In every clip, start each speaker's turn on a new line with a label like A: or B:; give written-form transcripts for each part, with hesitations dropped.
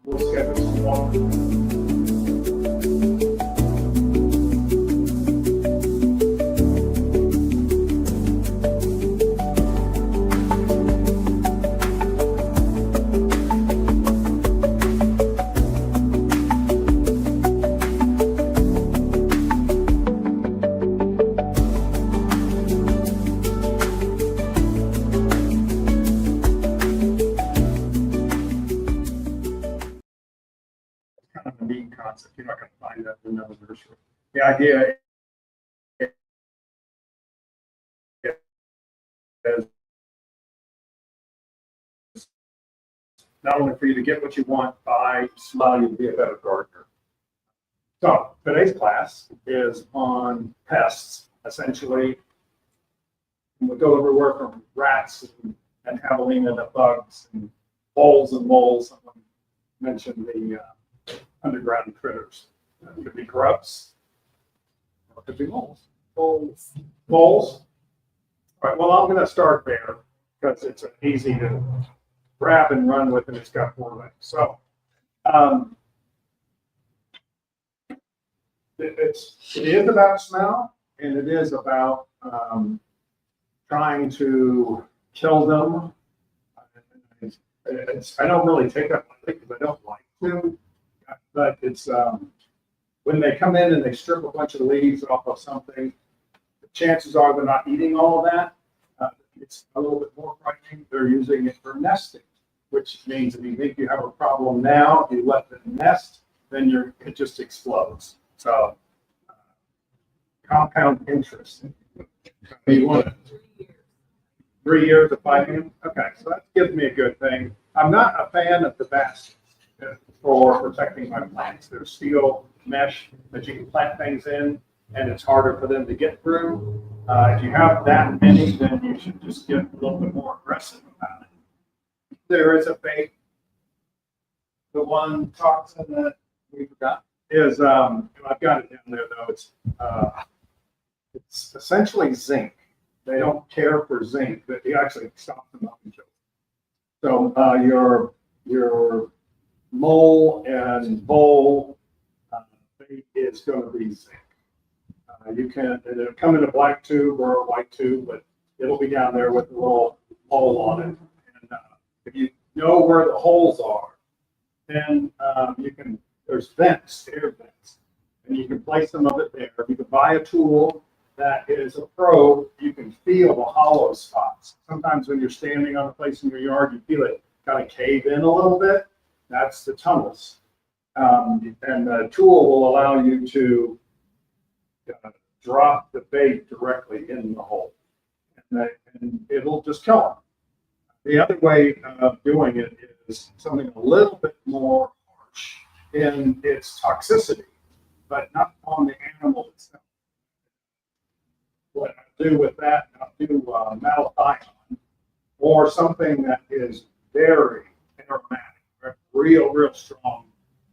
A: we'll schedule some more. Kind of a neat concept. You're not going to find that in another nursery. The idea is not only for you to get what you want by allow you to be a better gardener. So today's class is on pests, essentially. We'll go everywhere from rats and javelina to bugs and voles and moles. Someone mentioned the underground critters. It could be grubs, or it could be moles.
B: Bowls.
A: Moles. All right, well, I'm going to start there because it's easy to grab and run with, and it's got 4 legs. So it is about smell, and it is about trying to kill them. I don't really take that lightly because I don't like to, but it's when they come in and they strip a bunch of leaves off of something, the chances are they're not eating all of that. It's a little bit more frightening. They're using it for nesting, which means if you think you have a problem now, you let them nest, then it just explodes. So compound interest. You want 3 years of fighting them? Okay, so that gives me a good thing. I'm not a fan of the baskets for protecting my plants. They're steel mesh that you can plant things in, and it's harder for them to get through. If you have that many, then you should just get a little bit more aggressive about it. There is a bait. The one toxin that we forgot is, I've got it down there though, it's essentially zinc. They don't care for zinc, but you actually stop them up and kill them. So your mole and vole bait is going to be zinc. It'll come in a black tube or a white tube, but it'll be down there with a little hole on it. And if you know where the holes are, then there's vents, air vents, and you can place some of it there. You can buy a tool that is a probe. You can feel the hollow spots. Sometimes when you're standing on a place in your yard, you feel it kind of cave in a little bit. That's the tunnels. And the tool will allow you to drop the bait directly in the hole, and it'll just kill them. The other way of doing it is something a little bit more harsh in its toxicity, but not on the animal itself. What I do with that, I'll do malathion, or something that is very aromatic, real strong.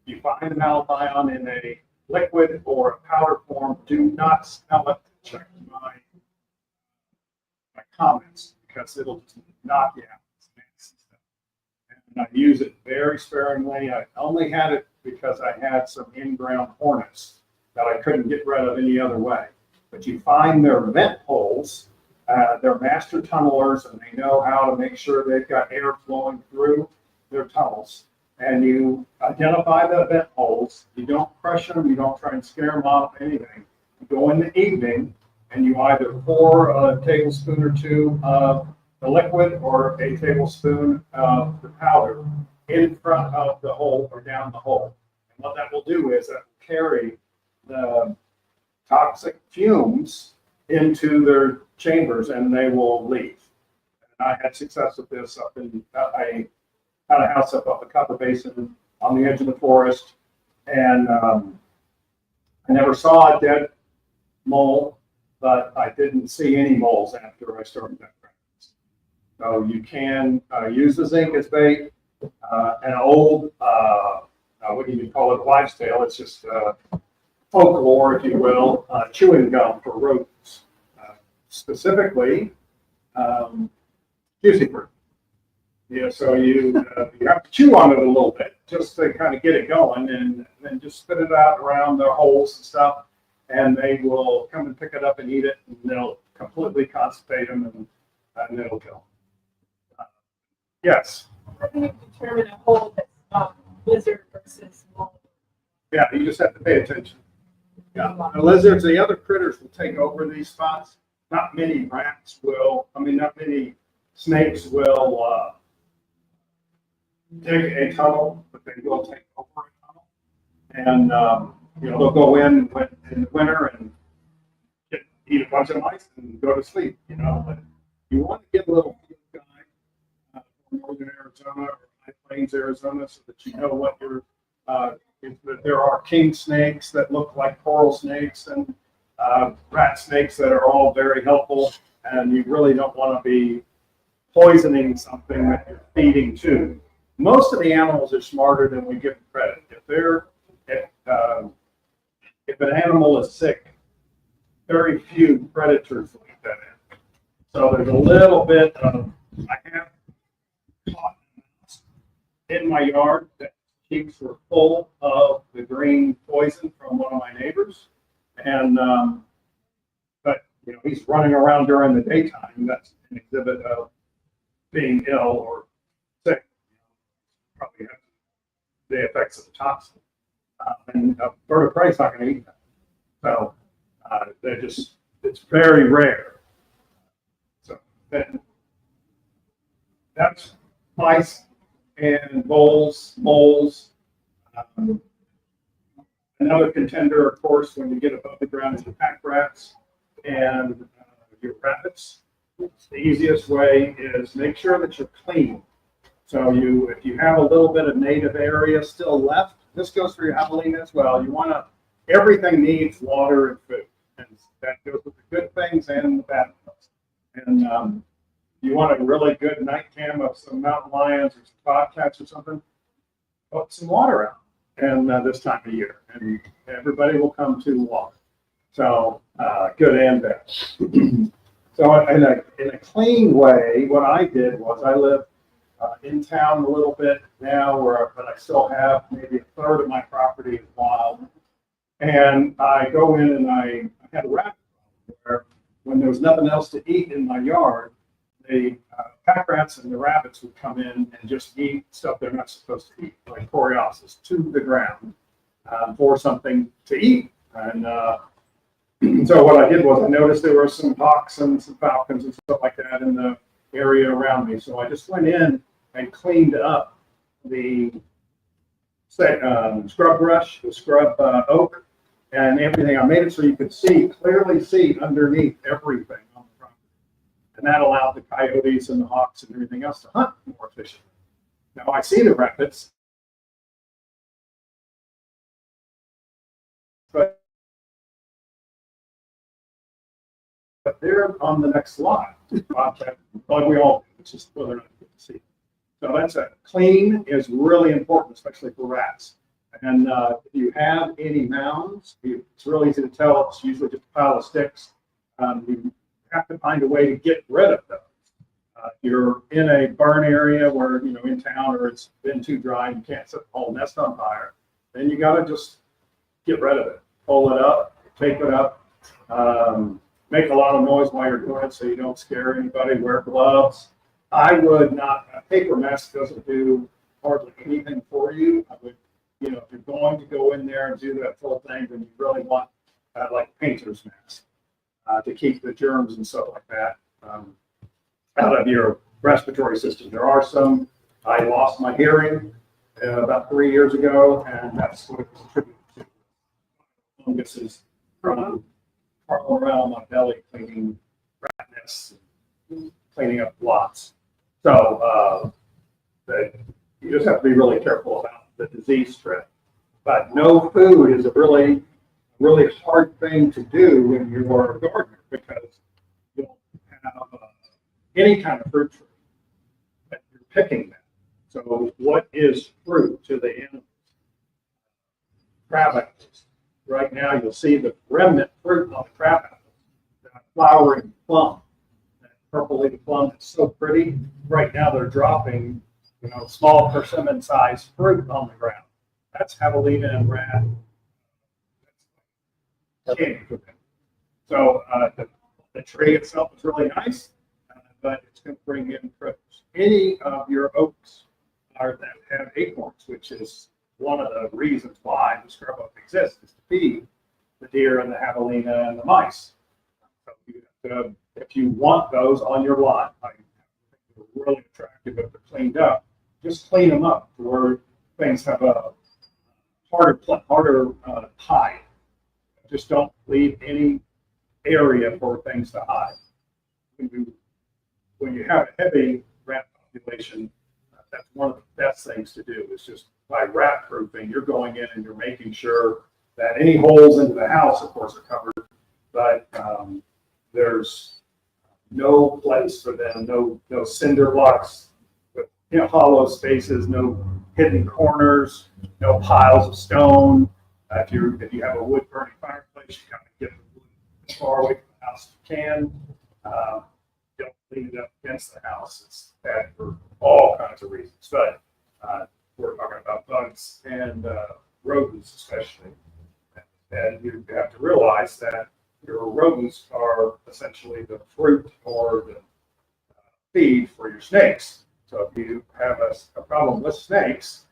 A: You find the malathion in a liquid or a powder form, do not smell it. Check my comments because it'll just knock you out. And I use it very sparingly. I only had it because I had some in-ground hornets that I couldn't get rid of any other way. But you find their vent holes, they're master tunnelers, and they know how to make sure they've got air flowing through their tunnels. And you identify the vent holes. You don't crush them. You don't try and scare them off, anything. You go in the evening, and you either pour a tablespoon or 2 of the liquid or a tablespoon of the powder in front of the hole or down the hole. And what that will do is that will carry the toxic fumes into their chambers, and they will leave. And I had success with this up in I had a house up a copper basin on the edge of the forest, and I never saw a dead mole, but I didn't see any moles after I started that practice. So you can use the zinc as bait. An old, what do you call it, wives' tale? It's just folklore, if you will, chewing gum for rodents, specifically juicy fruit. Yeah, so you have to chew on it a little bit just to kind of get it going, and then just spit it out around the holes and stuff, and they will come and pick it up and eat it, and they'll completely constipate them, and it'll kill them. Yes.
B: How do you determine a hole that's lizard versus mole?
A: Yeah, you just have to pay attention. Yeah, the lizards, the other critters will take over these spots. Not many rats will. I mean, not many snakes will dig a tunnel, but they will take over a tunnel. And they'll go in the winter and eat a bunch of mice and go to sleep. But you want to get a little guy from northern Arizona or High Plains, Arizona, so that you know what you're. There are king snakes that look like coral snakes and rat snakes that are all very helpful, and you really don't want to be poisoning something that you're feeding to. Most of the animals are smarter than we give them credit. If an animal is sick, very few predators will eat that animal. So there's a little bit of, I have caught in my yard that cheeks were full of the green poison from one of my neighbors, and but he's running around during the daytime. That's an exhibit of being ill or sick. Probably have the effects of the toxin, and a bird of prey is not going to eat that. So it's very rare. So that's mice and moles. Another contender, of course, when you get above the ground is the pack rats and your rabbits. The easiest way is make sure that you're clean. So if you have a little bit of native area still left, this goes for your javelina as well. Everything needs water and food, and that goes with the good things and the bad things. And you want a really good night cam of some mountain lions or some bobcats or something, put some water out. And this time of year, and everybody will come to water. So good and bad. So in a clean way, what I did was I live in town a little bit now, but I still have maybe a third of my property is wild. And I go in and I had a rabbit where when there was nothing else to eat in my yard, the pack rats and the rabbits would come in and just eat stuff they're not supposed to eat, like coreopsis, to the ground for something to eat. And so what I did was I noticed there were some hawks and some falcons and stuff like that in the area around me. So I just went in and cleaned up the scrub brush, the scrub oak, and everything. I made it so you could clearly see underneath everything on the property. And that allowed the coyotes and the hawks and everything else to hunt more efficiently. Now I see the rabbits, but they're on the next lot. Like we all do. It's just whether or not you can see. So that's clean is really important, especially for rats. And if you have any mounds, it's really easy to tell. It's usually just a pile of sticks. You have to find a way to get rid of those. If you're in a burn area where, in town, or it's been too dry and you can't set the whole nest on fire, then you got to just get rid of it. Pull it up, take it up, make a lot of noise while you're doing it so you don't scare anybody. Wear gloves. I would not, a paper mask doesn't do hardly anything for you. I would, if you're going to go in there and do that full thing, then you really want like a painter's mask to keep the germs and stuff like that out of your respiratory system. There are some, I lost my hearing about 3 years ago, and that's what it was attributed to. Funguses from crawling around my belly, cleaning rat nests, and cleaning up lots. So you just have to be really careful about the disease spread. But no food is a really hard thing to do when you're a gardener, because you don't have any kind of fruit tree that you're picking that. So what is fruit to the animals? Crab apples. Right now you'll see the remnant fruit on the crab apples, that flowering plum. purple leaf plum. It's so pretty. Right now they're dropping, small persimmon-sized fruit on the ground. That's javelina and rat. Candy for them. So the tree itself is really nice, but it's going to bring in critters. Any of your oaks that have acorns, which is one of the reasons why the scrub oak exists, is to feed the deer and the javelina and the mice. So if you want those on your lot, I think they're really attractive if they're cleaned up. Just clean them up to where things have a harder hide. Just don't leave any area for things to hide. When you have a heavy rat population, that's one of the best things to do is just by rat proofing, you're going in and you're making sure that any holes into the house, of course, are covered, but there's no place for them, no cinder blocks, hollow spaces, no hidden corners, no piles of stone. If you have a wood burning fireplace, you got to get the wood as far away from the house as you can. Don't leave it up against the house. It's bad for all kinds of reasons. But we're talking about bugs and rodents especially. And you have to realize that your rodents are essentially the fruit or the feed for your snakes. So if you have a problem with snakes,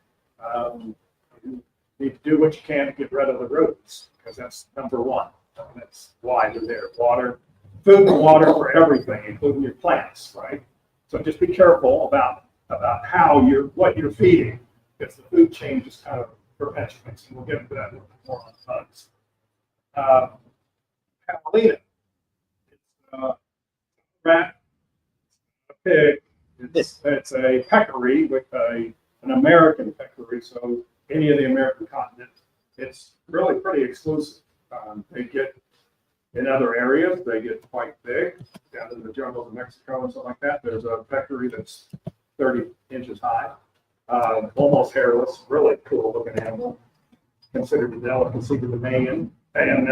A: you need to do what you can to get rid of the rodents, because that's number one. That's why they're there. Food and water for everything, including your plants, right? So just be careful about what you're feeding, because the food chain just kind of perpetuates, and we'll get into that a little bit more on bugs. Javelina. It's a rat, a pig. It's a peccary with an American peccary, so any of the American continent. It's really pretty exclusive. They get in other areas, they get quite big. Down in the jungles of Mexico and stuff like that, there's a peccary that's 30 inches high, almost hairless, really cool looking animal, considered a delicacy to the man. And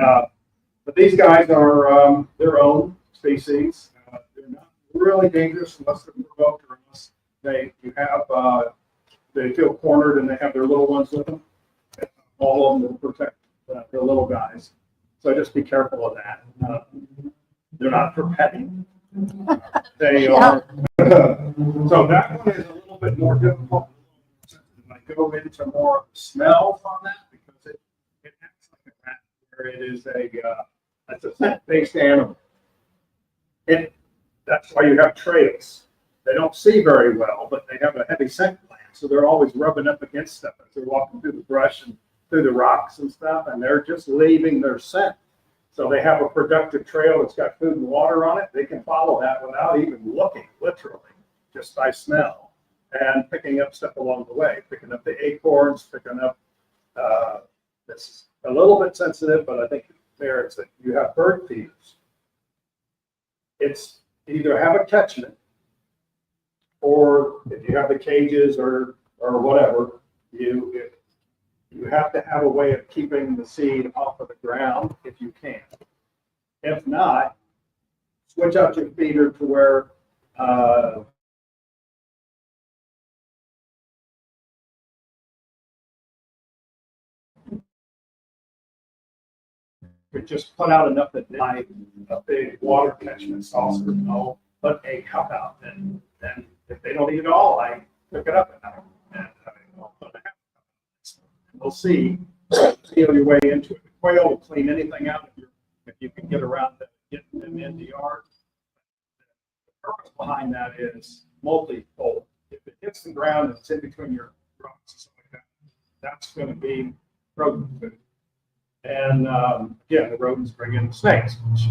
A: but these guys are their own species. They're not really dangerous unless they're provoked or unless they feel cornered and they have their little ones with them. All of them will protect their little guys. So just be careful of that. They're not for petting. They are. So that one is a little bit more difficult. I go into more of the smells on that because it acts like a rat, where it is it's a scent-based animal. That's why you have trails. They don't see very well, but they have a heavy scent gland, so they're always rubbing up against stuff as they're walking through the brush and through the rocks and stuff, and they're just leaving their scent. So they have a productive trail that's got food and water on it. They can follow that without even looking, literally, just by smell, and picking up stuff along the way, picking up the acorns, picking up, this is a little bit sensitive, but I think it merits that you have bird feeders. It's either have a catchment, or if you have the cages or whatever, you have to have a way of keeping the seed off of the ground if you can. If not, switch out your feeder to where you just put out enough that a big water catchment saucer, put a cup out, and then if they don't eat it all, I pick it up and I'll put a half cup. We'll see. Feel your way into it. The quail will clean anything out if you can get around getting them in the yard. The purpose behind that is multi-fold. If it hits the ground and it's in between your rocks and stuff like that, that's going to be rodent food. And again, the rodents bring in the snakes, which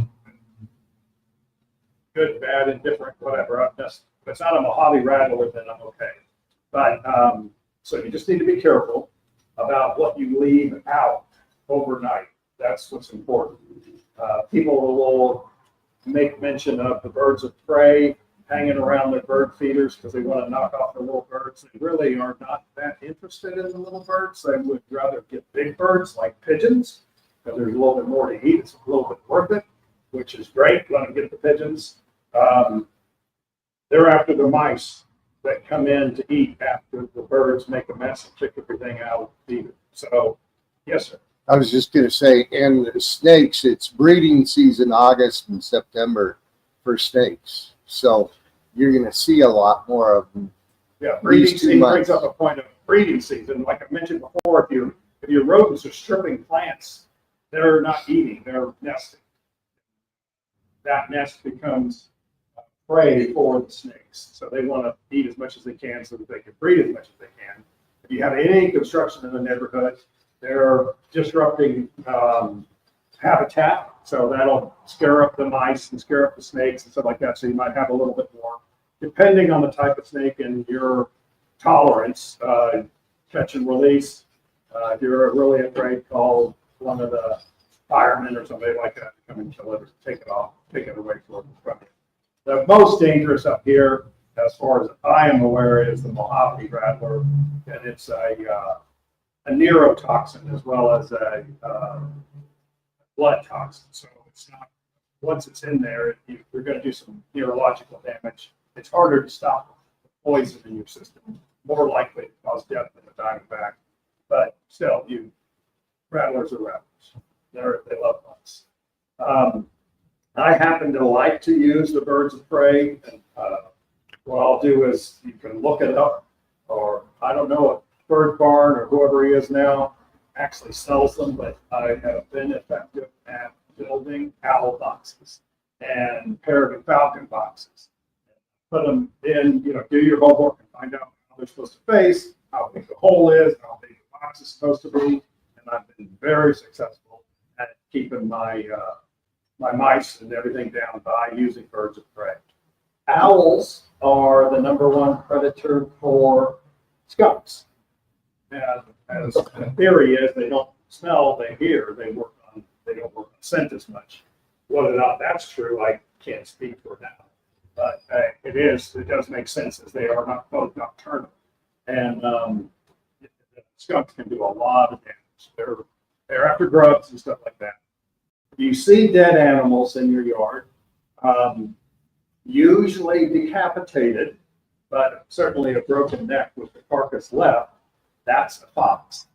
A: good, bad, indifferent, whatever. If it's not a Mojave rattler, then I'm okay. But so you just need to be careful about what you leave out overnight. That's what's important. People will make mention of the birds of prey hanging around their bird feeders because they want to knock off the little birds. They really are not that interested in the little birds. They would rather get big birds like pigeons, because there's a little bit more to eat. It's a little bit worth it, which is great. Let them get the pigeons. They're after the mice that come in to eat after the birds make a mess and kick everything out of the feeder. So, yes, sir.
C: I was just going to say, and the snakes, it's breeding season, August and September for snakes. So you're going to see a lot more of them.
A: Yeah, breeding
C: These 2
A: season
C: months.
A: brings up a point of breeding season. Like I mentioned before, if your rodents are stripping plants, they're not eating, they're nesting. That nest becomes prey for the snakes. So they want to eat as much as they can so that they can breed as much as they can. If you have any construction in the neighborhood, they're disrupting habitat. So that'll scare up the mice and scare up the snakes and stuff like that. So you might have a little bit more, depending on the type of snake and your tolerance, catch and release. If you're really afraid, call one of the firemen or somebody like that to come and kill it or take it off, take it away from you. The most dangerous up here, as far as I am aware, is the Mojave rattler, and it's a neurotoxin as well as a blood toxin. So it's not, once it's in there, you're going to do some neurological damage. It's harder to stop poison in your system, more likely to cause death than a diamondback. But still, rattlers are rattlers. They love us. I happen to like to use the birds of prey, and what I'll do is you can look it up, or I don't know if Bird Barn or whoever he is now actually sells them, but I have been effective at building owl boxes and peregrine falcon boxes. Put them in, do your homework and find out how they're supposed to face, how big the hole is, how big the box is supposed to be, and I've been very successful at keeping my mice and everything down by using birds of prey. Owls are the #1 predator for skunks. And as the theory is, they don't smell, they hear, they don't work on scent as much. Whether or not that's true, I can't speak for now. But it does make sense as they are not both nocturnal. And skunks can do a lot of damage. They're after grubs and stuff like that. You see dead animals in your yard, usually decapitated, but certainly a broken neck with the carcass left. That's a fox.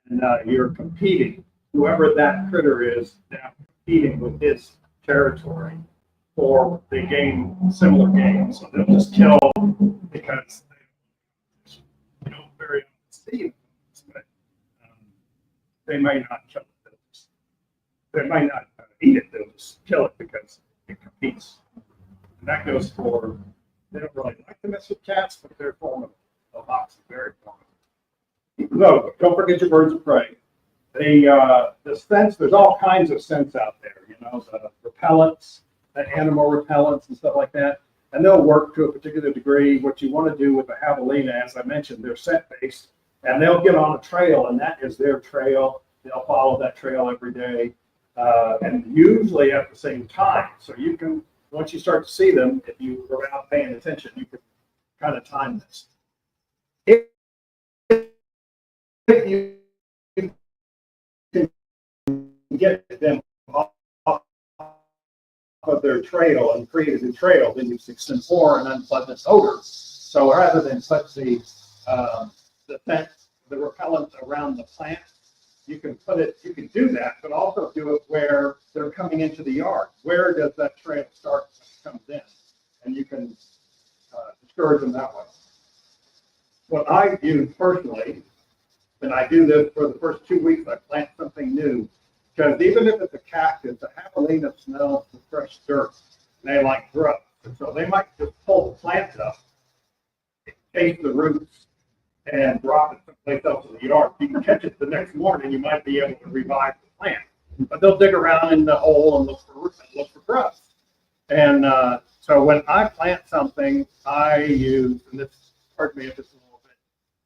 A: And you're competing, whoever that critter is, now competing with his territory for the game, similar game. So they'll just kill because they don't very often see it, but they may not kill it. They might not eat it, they'll just kill it because it competes. And that goes for, they don't really like to mess with cats, but they're formidable. A fox is very formidable. No, don't forget your birds of prey. The scents, there's all kinds of scents out there, the repellents, the animal repellents and stuff like that. And they'll work to a particular degree. What you want to do with the javelina, as I mentioned, they're scent-based, and they'll get on a trail, and that is their trail. They'll follow that trail every day, and usually at the same time. So you can, once you start to see them, if you are out paying attention, you can kind of time this. If you can get them off of their trail and create a new trail, then you explore an unpleasant odor. So rather than put the repellent around the plant, you can do that, but also do it where they're coming into the yard. Where does that trail start when it comes in? And you can discourage them that way. What I do personally, and I do this for the first 2 weeks, I plant something new. Because even if it's a cactus, the javelina smells the fresh dirt. And they like grub. And so they might just pull the plant up, chase the roots, and drop it someplace else in the yard. If you can catch it the next morning, you might be able to revive the plant. But they'll dig around in the hole and look for grubs. And so when I plant something, I use, and this, pardon me if it's a little bit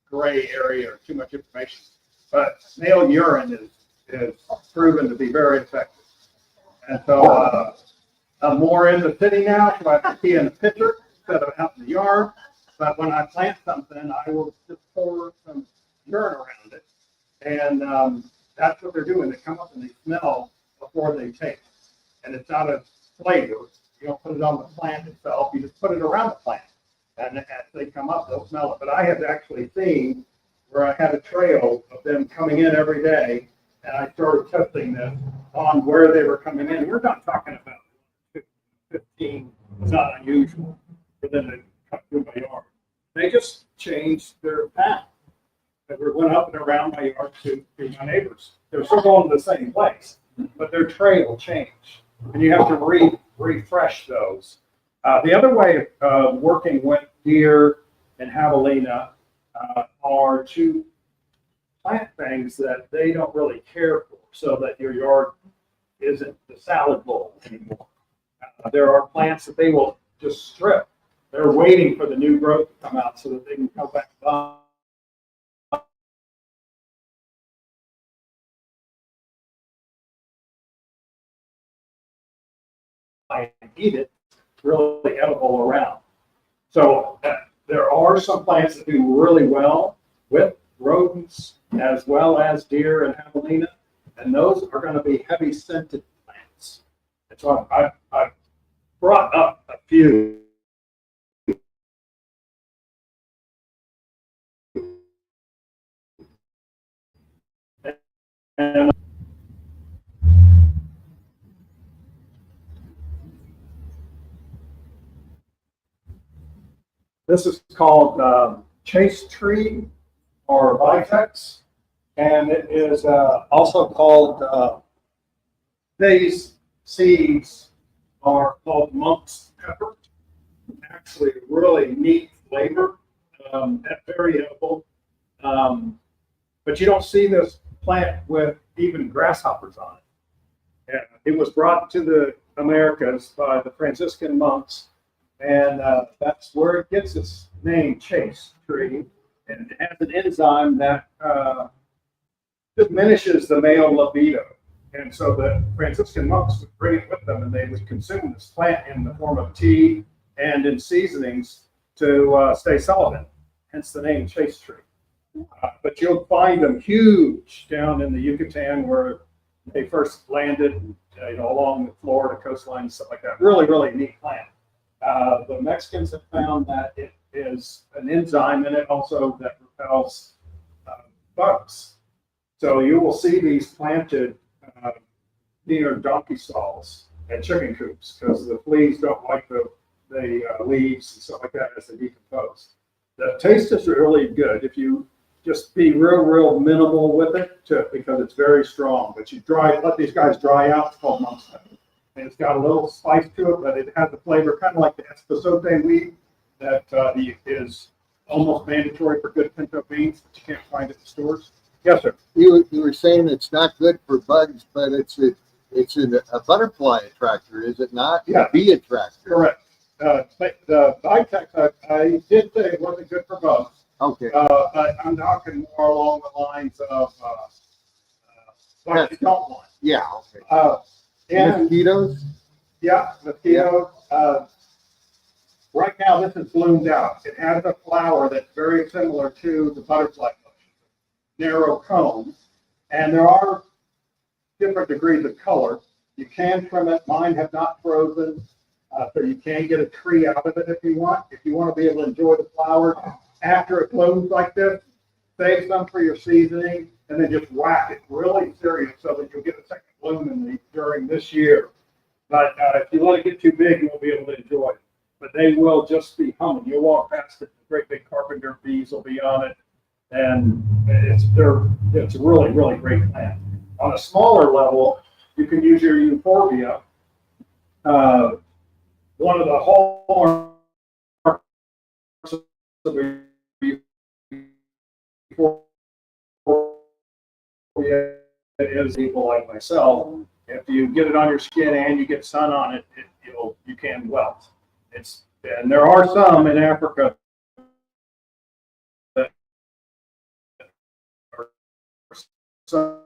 A: gray area or too much information, but snail urine is proven to be very effective. And so I'm more in the city now, so I have to be in a pitcher instead of out in the yard. But when I plant something, I will just pour some urine around it. And that's what they're doing. They come up and they smell before they taste. And it's not a flavor. You don't put it on the plant itself, you just put it around the plant. And as they come up, they'll smell it. But I have actually seen where I had a trail of them coming in every day, and I started testing them on where they were coming in. We're not talking about 15, it's not unusual for them to come through my yard. They just changed their path. They went up and around my yard to my neighbors. They're still going to the same place, but their trail changed. And you have to refresh those. The other way of working with deer and javelina are to plant things that they don't really care for, so that your yard isn't the salad bowl anymore. There are plants that they will just strip. They're waiting for the new growth to come out so that they can come back up and eat it, really edible around. So there are some plants that do really well with rodents as well as deer and javelina, and those are going to be heavy scented plants. And so I've brought up a few. And this is called chase tree or vitex, and it is also called, these seeds are called monk's pepper. Actually, really neat flavor, very edible. But you don't see this plant with even grasshoppers on it. And it was brought to the Americas by the Franciscan monks, and that's where it gets its name, chase tree. And it has an enzyme that diminishes the male libido. And so the Franciscan monks would bring it with them, and they would consume this plant in the form of tea and in seasonings to stay celibate, hence the name chase tree. But you'll find them huge down in the Yucatan where they first landed, along the Florida coastline and stuff like that. Really, really neat plant. The Mexicans have found that it is an enzyme in it also that repels bugs. So you will see these planted near donkey stalls and chicken coops because the fleas don't like the leaves and stuff like that as they decompose. The taste is really good if you just be real minimal with it because it's very strong. But you let these guys dry out. It's called monk's pepper. And it's got a little spice to it, but it has the flavor kind of like the esposito weed that is almost mandatory for good pinto beans, but you can't find it in stores. Yes, sir.
C: You were saying it's not good for bugs, but it's a butterfly attractor, is it not?
A: Yeah.
C: A bee attractor.
A: Correct. The vitex, I did say it wasn't good for bugs.
C: Okay.
A: But I'm talking more along the lines of what you don't want.
C: Yeah. Okay.
A: And
C: mosquitoes.
A: yeah, mosquitoes. Right now, this is bloomed out. It has a flower that's very similar to the butterfly bush, narrow cone, and there are different degrees of color. You can trim it. Mine have not frozen, so you can get a tree out of it if you want. If you want to be able to enjoy the flowers after it blooms like this, save some for your seasoning, and then just whack it really serious so that you'll get a second bloom during this year. But if you let it get too big, you won't be able to enjoy it. But they will just be humming. You'll walk past it, the great big carpenter bees will be on it, and it's a really great plant. On a smaller level, you can use your euphorbia. One of the hallmarks of euphorbia is people like myself. If you get it on your skin and you get sun on it, you can welt. And there are some in Africa that are so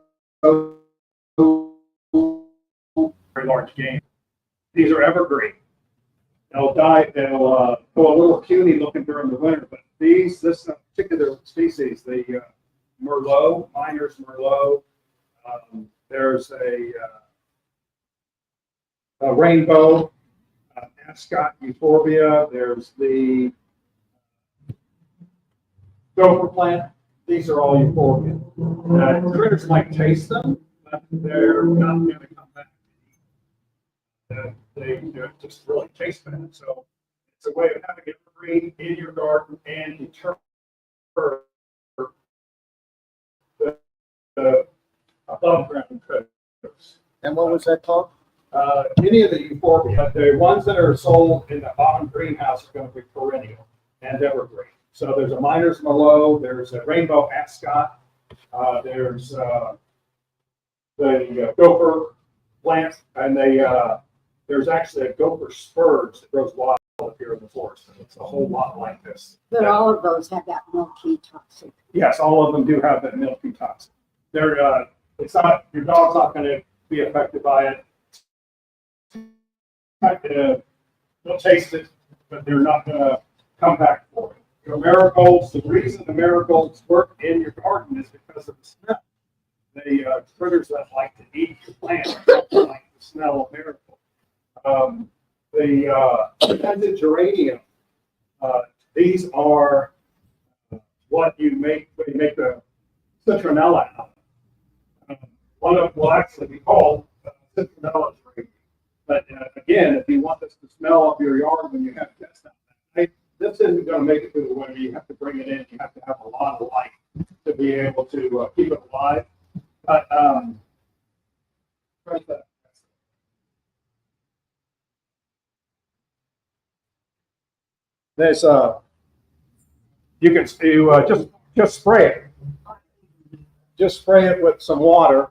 A: very large game. These are evergreen. They'll die. They'll go a little puny looking during the winter. But this particular species, the Merlot, Miner's Merlot. There's a rainbow. Prescott euphorbia. There's the gopher plant. These are all euphorbia. Critters might taste them, but they're not going to come back. They just really taste bad. So it's a way of having evergreen in your garden and deter the above ground critters.
C: And what was that called?
A: Any of the euphorbia, the ones that are sold in the bottom greenhouse are going to be perennial and evergreen. So there's a miner's mallow, there's a rainbow ascot, there's the gopher plant, and there's actually a gopher spurge that grows wild up here in the forest. It's a whole lot like this.
D: But all of those have that milky toxic.
A: Yes, all of them do have that milky toxin. They're it's not, your dog's not going to be affected by it. They'll taste it, but they're not going to come back for it. The marigolds, the reason the marigolds work in your garden is because of the smell. The critters that like to eat your plant don't like the smell of marigold. The scented geranium, these are what you make when you make the citronella out of. One of them will actually be called citronella geranium. But again, if you want this to smell up your yard when you have guests out that night, this isn't going to make it through the winter. You have to bring it in. You have to have a lot of light to be able to keep it alive. But there's you can just spray it. Just spray it with some water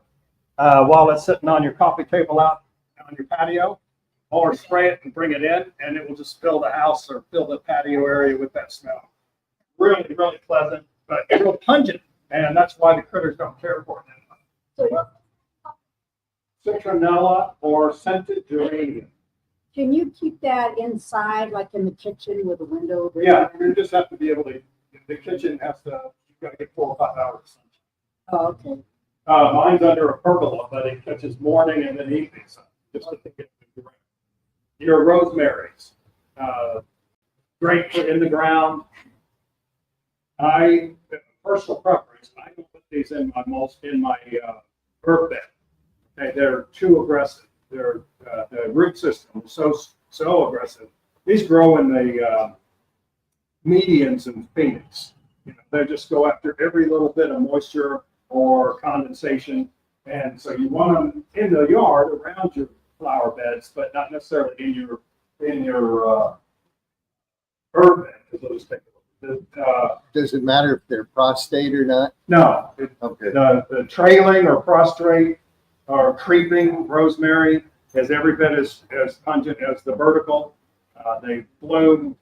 A: while it's sitting on your coffee table out on your patio, or spray it and bring it in, and it will just fill the house or fill the patio area with that smell. Really, really pleasant, but real pungent, and that's why the critters don't care for it that much. Citronella or scented geranium.
D: Can you keep that inside, like in the kitchen with a window?
A: Yeah, you just have to be able to. The kitchen has to. You've got to get 4 or 5 hours.
D: Oh, okay.
A: Mine's under a pergola, but it catches morning and then evening sun. Just to get the ground. Your rosemaries, great for in the ground. Personal preference, I don't put these in my herb bed. Okay, they're too aggressive. The root system is so aggressive. These grow in the medians and Phoenix. They just go after every little bit of moisture or condensation, and so you want them in the yard around your flower beds, but not necessarily in your herb bed, because those take
C: Does it matter if they're prostate or not?
A: no.
C: Okay.
A: The trailing or prostrate or creeping rosemary is every bit as pungent as the vertical. They bloom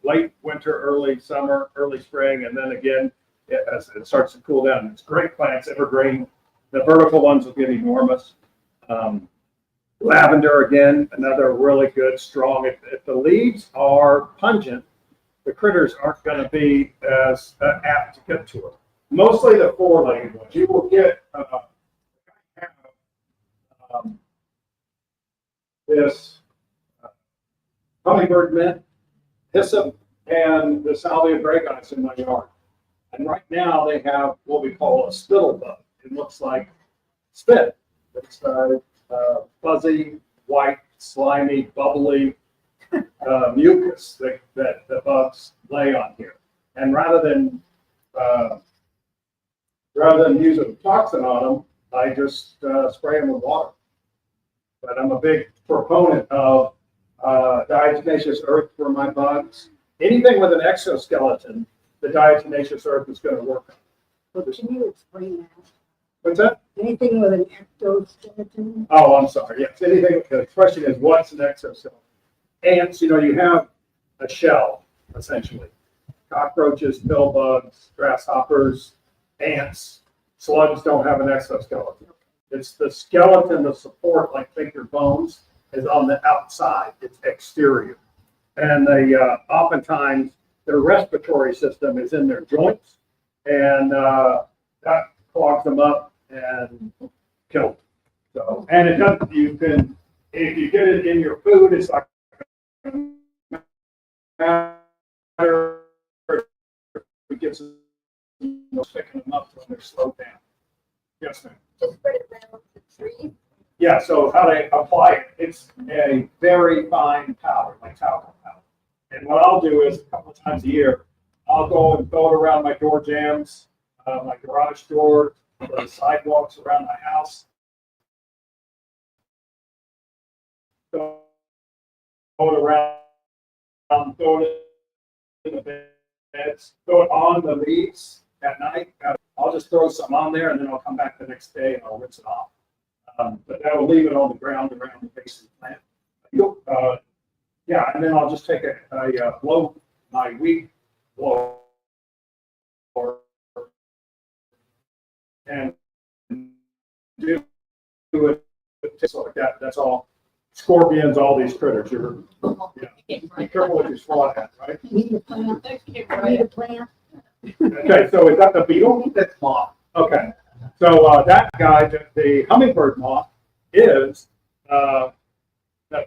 A: late winter, early summer, early spring, and then again as it starts to cool down. It's great plants, evergreen. The vertical ones will get enormous. Lavender, again, another really good, strong. If the leaves are pungent, the critters aren't going to be as apt to get to it. Mostly the 4-legged ones. You will get this hummingbird mint, hyssop, and the salvia dragonis in my yard. And right now they have what we call a spittle bug. It looks like spit. It's fuzzy, white, slimy, bubbly mucus that the bugs lay on here. And rather than use a toxin on them, I just spray them with water. But I'm a big proponent of diatomaceous earth for my bugs. Anything with an exoskeleton, the diatomaceous earth is going to work.
D: But can you explain that?
A: What's that?
D: Anything with an ectoskeleton?
A: Oh, I'm sorry. Yes, anything. The question is, what's an exoskeleton? Ants, you have a shell, essentially. Cockroaches, pill bugs, grasshoppers, ants, slugs don't have an exoskeleton. It's the skeleton, the support, like think your bones, is on the outside. It's exterior. And oftentimes their respiratory system is in their joints, and that clogs them up and kills them. So, and it does. You can If you get it in your food, it's like matter. It gives picking them up when they're slowed down. Yes, ma'am.
B: Just spread it around the tree.
A: Yeah, so how to apply it, it's a very fine powder, like talcum powder. And what I'll do is a couple of times a year, I'll go and throw it around my door jambs, my garage door, the sidewalks around my house. Throw it around, throw it in the beds, throw it on the leaves at night. I'll just throw some on there and then I'll come back the next day and I'll rinse it off. But I will leave it on the ground around the base of the plant. Yeah, and then I'll just take a blow, my weed blower, and do it just like that. That's all. Scorpions, all these critters. Yeah. Be careful with your swat at, right?
D: Need a plant, need a plant.
A: Okay, so is that the beetle? That's moth. Okay, so that guy, the hummingbird moth, is that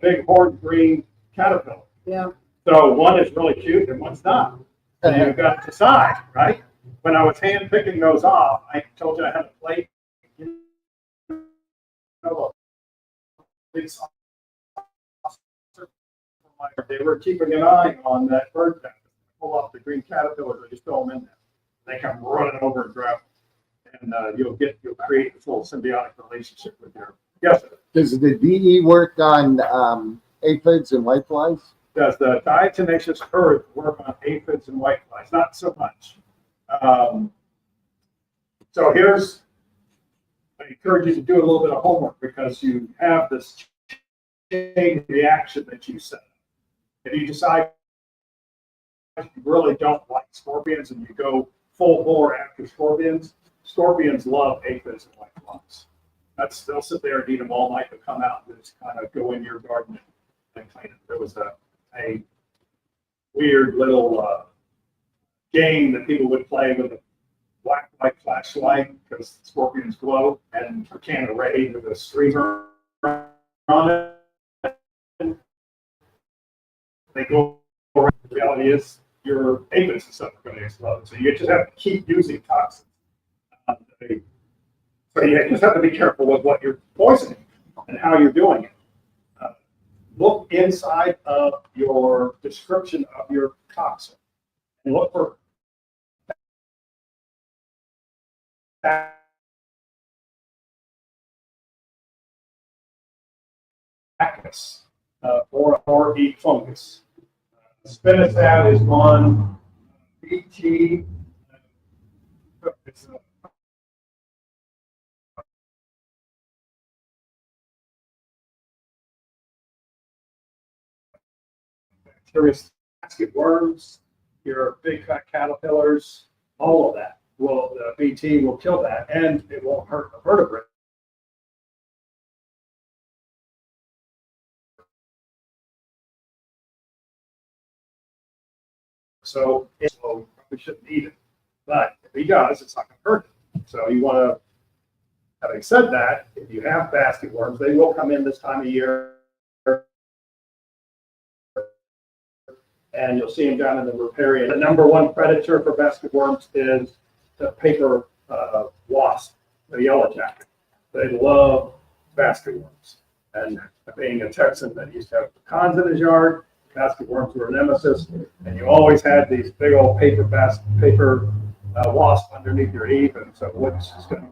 A: big horned green caterpillar.
D: Yeah.
A: So one is really cute and one's not. So you've got to decide, right? When I was hand picking those off, I told you I had a plate. They were keeping an eye on that bird nest. Pull off the green caterpillars, I just throw them in there. They come running over and grab them. And you'll create this little symbiotic relationship with your, yes, sir.
C: Does the DE work on aphids and whiteflies?
A: Does the diatomaceous earth work on aphids and whiteflies? Not so much. So I encourage you to do a little bit of homework because you have this chain reaction that you set up. If you decide you really don't like scorpions and you go full bore after scorpions, scorpions love aphids and whiteflies. They'll sit there and eat them all night, but come out and just kind of go in your garden and clean it. There was a weird little game that people would play with a black light flashlight because scorpions glow, and a can of Raid with a streamer on it. They go around. The reality is your aphids and stuff are going to explode. So you just have to keep using toxins. So you just have to be careful with what you're poisoning and how you're doing it. Look inside of your description of your toxin and look for bacchus or eat fungus. Spinosad is one. BT. It's bacterial basket worms, your big fat caterpillars, all of that. Well, the BT will kill that, and it won't hurt the vertebrate. So you probably shouldn't eat it, but if he does, it's not going to hurt him. So you want to. Having said that, if you have basket worms, they will come in this time of year. And you'll see them down in the riparian. The number one predator for basket worms is the paper wasp, the yellow jacket. They love basket worms. And being a Texan that used to have pecans in his yard, basket worms were a nemesis. And you always had these big old paper wasp underneath your eave. And so what's just going to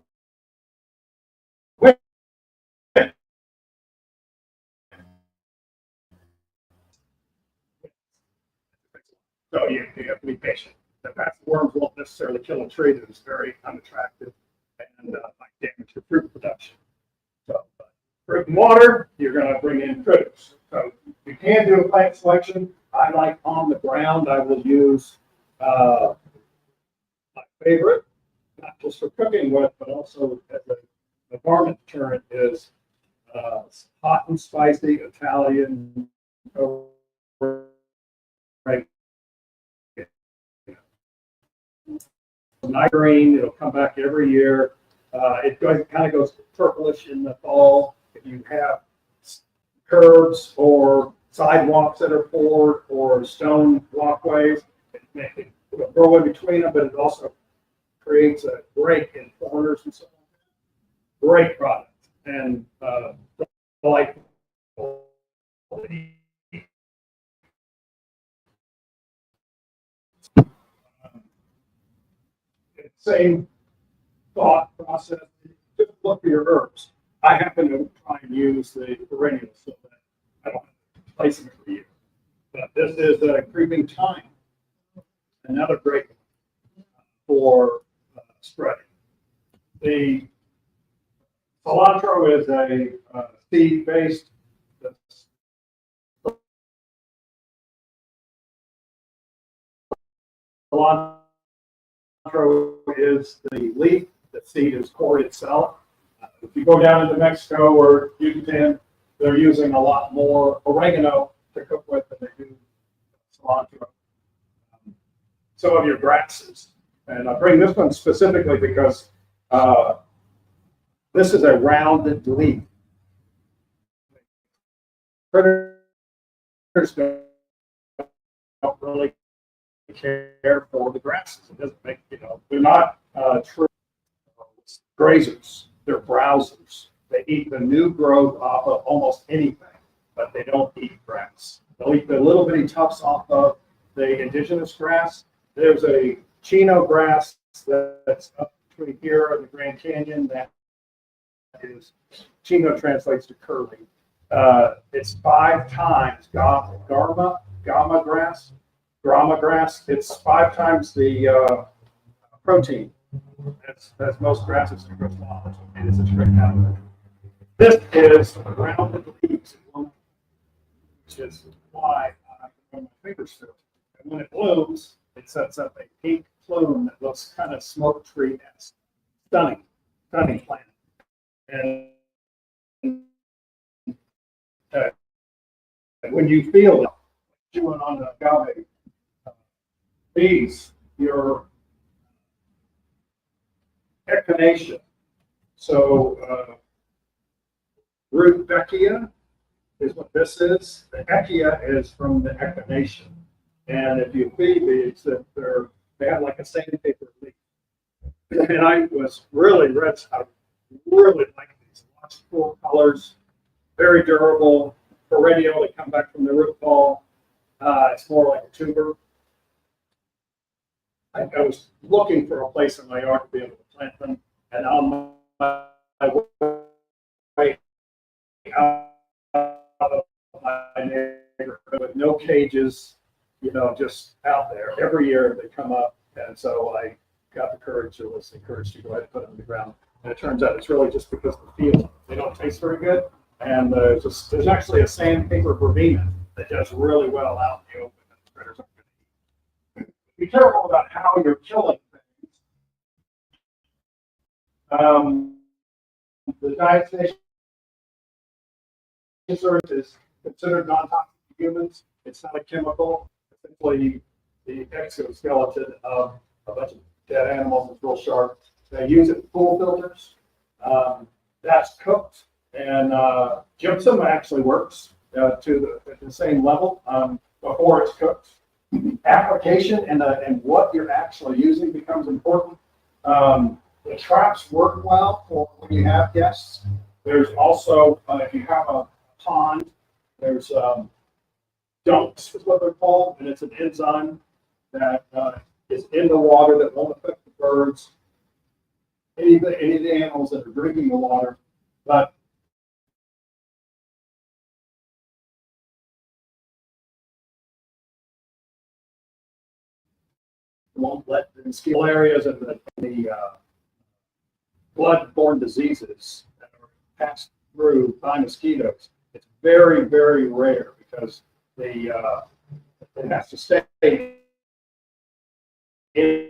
A: So you have to be patient. The basket worms won't necessarily kill a tree that is very unattractive and might damage your fruit production. So fruit and water, you're going to bring in critters. So you can do a plant selection. I like on the ground, I will use my favorite, not just for cooking with, but also as a varmint deterrent is hot and spicy Italian night green. It'll come back every year. It kind of goes purplish in the fall. If you have curbs or sidewalks that are poured or stone walkways. It'll grow in between them, but it also creates a break in corners and so on. Great product and delightful. Same thought process. Just look for your herbs. I happen to try and use the perennials so that I don't have to place them every year. But this is a creeping thyme, another great one for spreading. The cilantro is a seed-based. Cilantro is the leaf. The seed is core itself. If you go down into Mexico or Yucatan, they're using a lot more oregano to cook with than they do cilantro. Some of your grasses. And I bring this one specifically because this is a rounded leaf. Critters don't really care for the grasses. It doesn't make, they're not true grazers. They're browsers. They eat the new growth off of almost anything, but they don't eat grass. They'll eat the little bitty tufts off of the indigenous grass. There's a chino grass that's up between here and the Grand Canyon. That is, chino translates to curly. It's 5 times grama grass. It's 5 times the protein as most grasses in gross knowledge. It is a straight out. This is rounded leaves, which is why I run my fingers through it. And when it blooms, it sets up a pink plume that looks kind of smoke tree-esque. Stunning plant. And when you feel it chewing on the agave, your echinacea. So Rudbeckia is what this is. The echia is from the echinacea. And if you feed these, they have like a sandpaper leaf. And I was really rich. I really like these. Lots of cool colors, very durable, perennial. They come back from the root ball. It's more like a tuber. I was looking for a place in my yard to be able to plant them, and on my way out of my neighborhood with no cages, just out there. Every year they come up, and so I got the courage, or was encouraged to go ahead and put them in the ground. And it turns out it's really just because of the feel. They don't taste very good, and there's actually a sandpaper verbena that does really well out in the open. And critters aren't going to eat. Be careful about how you're killing things. The Diet Station search is considered non-toxic to humans. It's not a chemical. Essentially, the exoskeleton of a bunch of dead animals is real sharp. They use it in pool filters. That's cooked, and gypsum actually works to the same level before it's cooked. Application and what you're actually using becomes important. The traps work well for when you have guests. There's also, if you have a pond, there's dunks is what they're called, and it's an enzyme that is in the water that won't affect the birds, any of the animals that are drinking the water, but won't let the mosquito areas and the blood-borne diseases that are passed through by mosquitoes. It's very, very rare because it has to stay in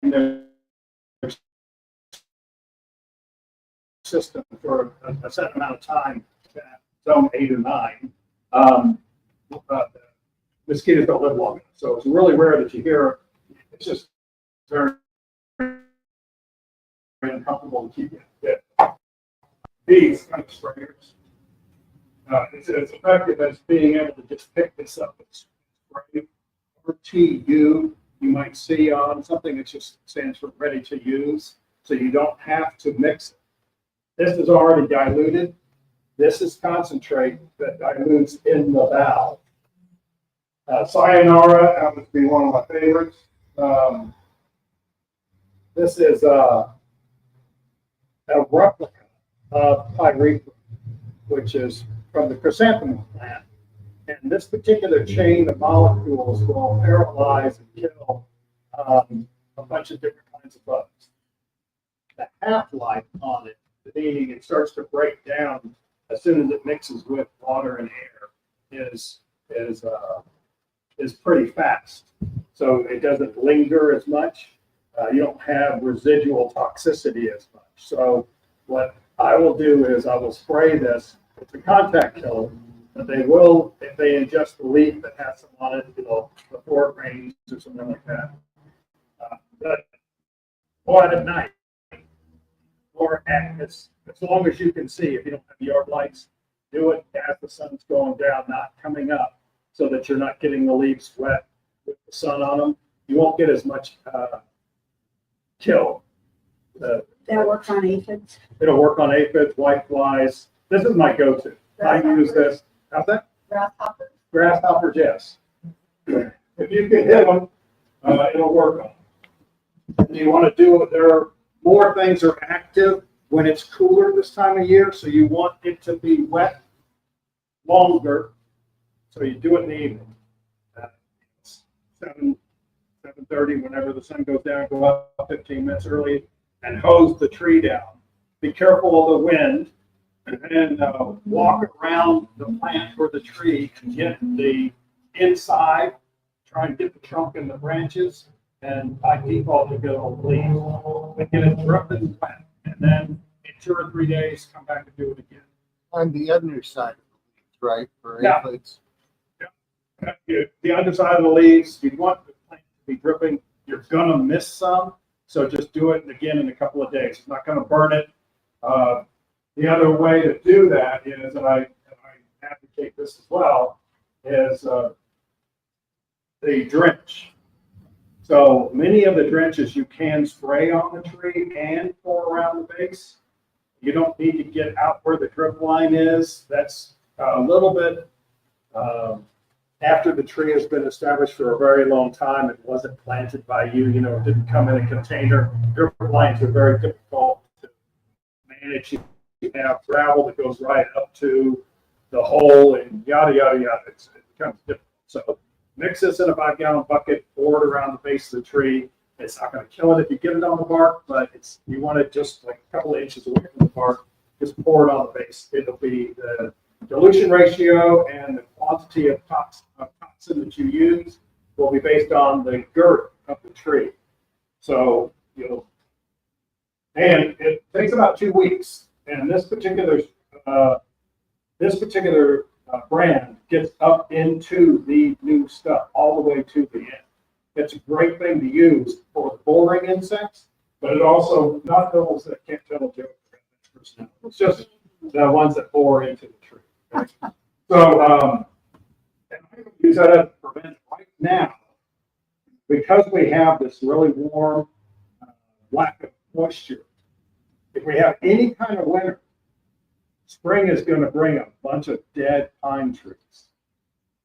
A: their system for a set amount of time, zone 8 or 9. Mosquitoes don't live long enough, so it's really rare that you hear. It's just very, very uncomfortable to keep it. These kind of sprayers It's as effective as being able to just pick this up. It's right. RTU, you might see on something that just stands for ready to use, so you don't have to mix it. This is already diluted. This is concentrate that dilutes in the valve. Sayonara happens to be one of my favorites. This is a replica of pyrethrum, which is from the chrysanthemum plant. And this particular chain of molecules will paralyze and kill a bunch of different kinds of bugs. The half-life on it, meaning it starts to break down as soon as it mixes with water and air, is pretty fast. So it doesn't linger as much. You don't have residual toxicity as much. So what I will do is I will spray this. It's a contact killer, but they will, if they ingest the leaf that has some on it, before it rains or something like that. But or at night, or as long as you can see. If you don't have yard lights, do it as the sun's going down, not coming up, so that you're not getting the leaves wet with the sun on them. You won't get as much kill.
D: That works on aphids.
A: It'll work on aphids, whiteflies. This is my go-to. I use this. How's that?
B: Grasshoppers.
A: Grasshoppers, yes. If you can hit them, it'll work on them. And you want to do it. There are more things are active when it's cooler this time of year, so you want it to be wet longer. So you do it in the evening. 7:30, whenever the sun goes down, go up 15 minutes early and hose the tree down. Be careful of the wind, and then walk around the plant or the tree and get the inside, try and get the trunk and the branches, and by default you get all the leaves. But get it dripping wet, and then in 2 or 3 days, come back and do it again.
C: On the underside of the leaves, right, for
A: Yeah.
C: aphids.
A: The underside of the leaves, you want the plant to be dripping. You're gonna miss some, so just do it again in a couple of days. It's not gonna burn it. The other way to do that is, and I advocate this as well, is the drench. So many of the drenches you can spray on the tree and pour around the base. You don't need to get out where the drip line is. That's a little bit after the tree has been established for a very long time. It wasn't planted by you, it didn't come in a container. Drip lines are very difficult to manage. You have gravel that goes right up to the hole and yada, yada, yada. It becomes difficult. So mix this in a 5-gallon bucket, pour it around the base of the tree. It's not going to kill it if you get it on the bark, but you want it just like a couple of inches away from the bark. Just pour it on the base. It'll be the dilution ratio and the quantity of toxin that you use will be based on the girth of the tree. So and it takes about 2 weeks. And this particular brand gets up into the new stuff all the way to the end. It's a great thing to use for boring insects, but it also not those that can't tell a joke. It's just the ones that bore into the tree. Right? So, and I can use that as a prevent right now because we have this really warm lack of moisture. If we have any kind of winter, spring is going to bring a bunch of dead pine trees.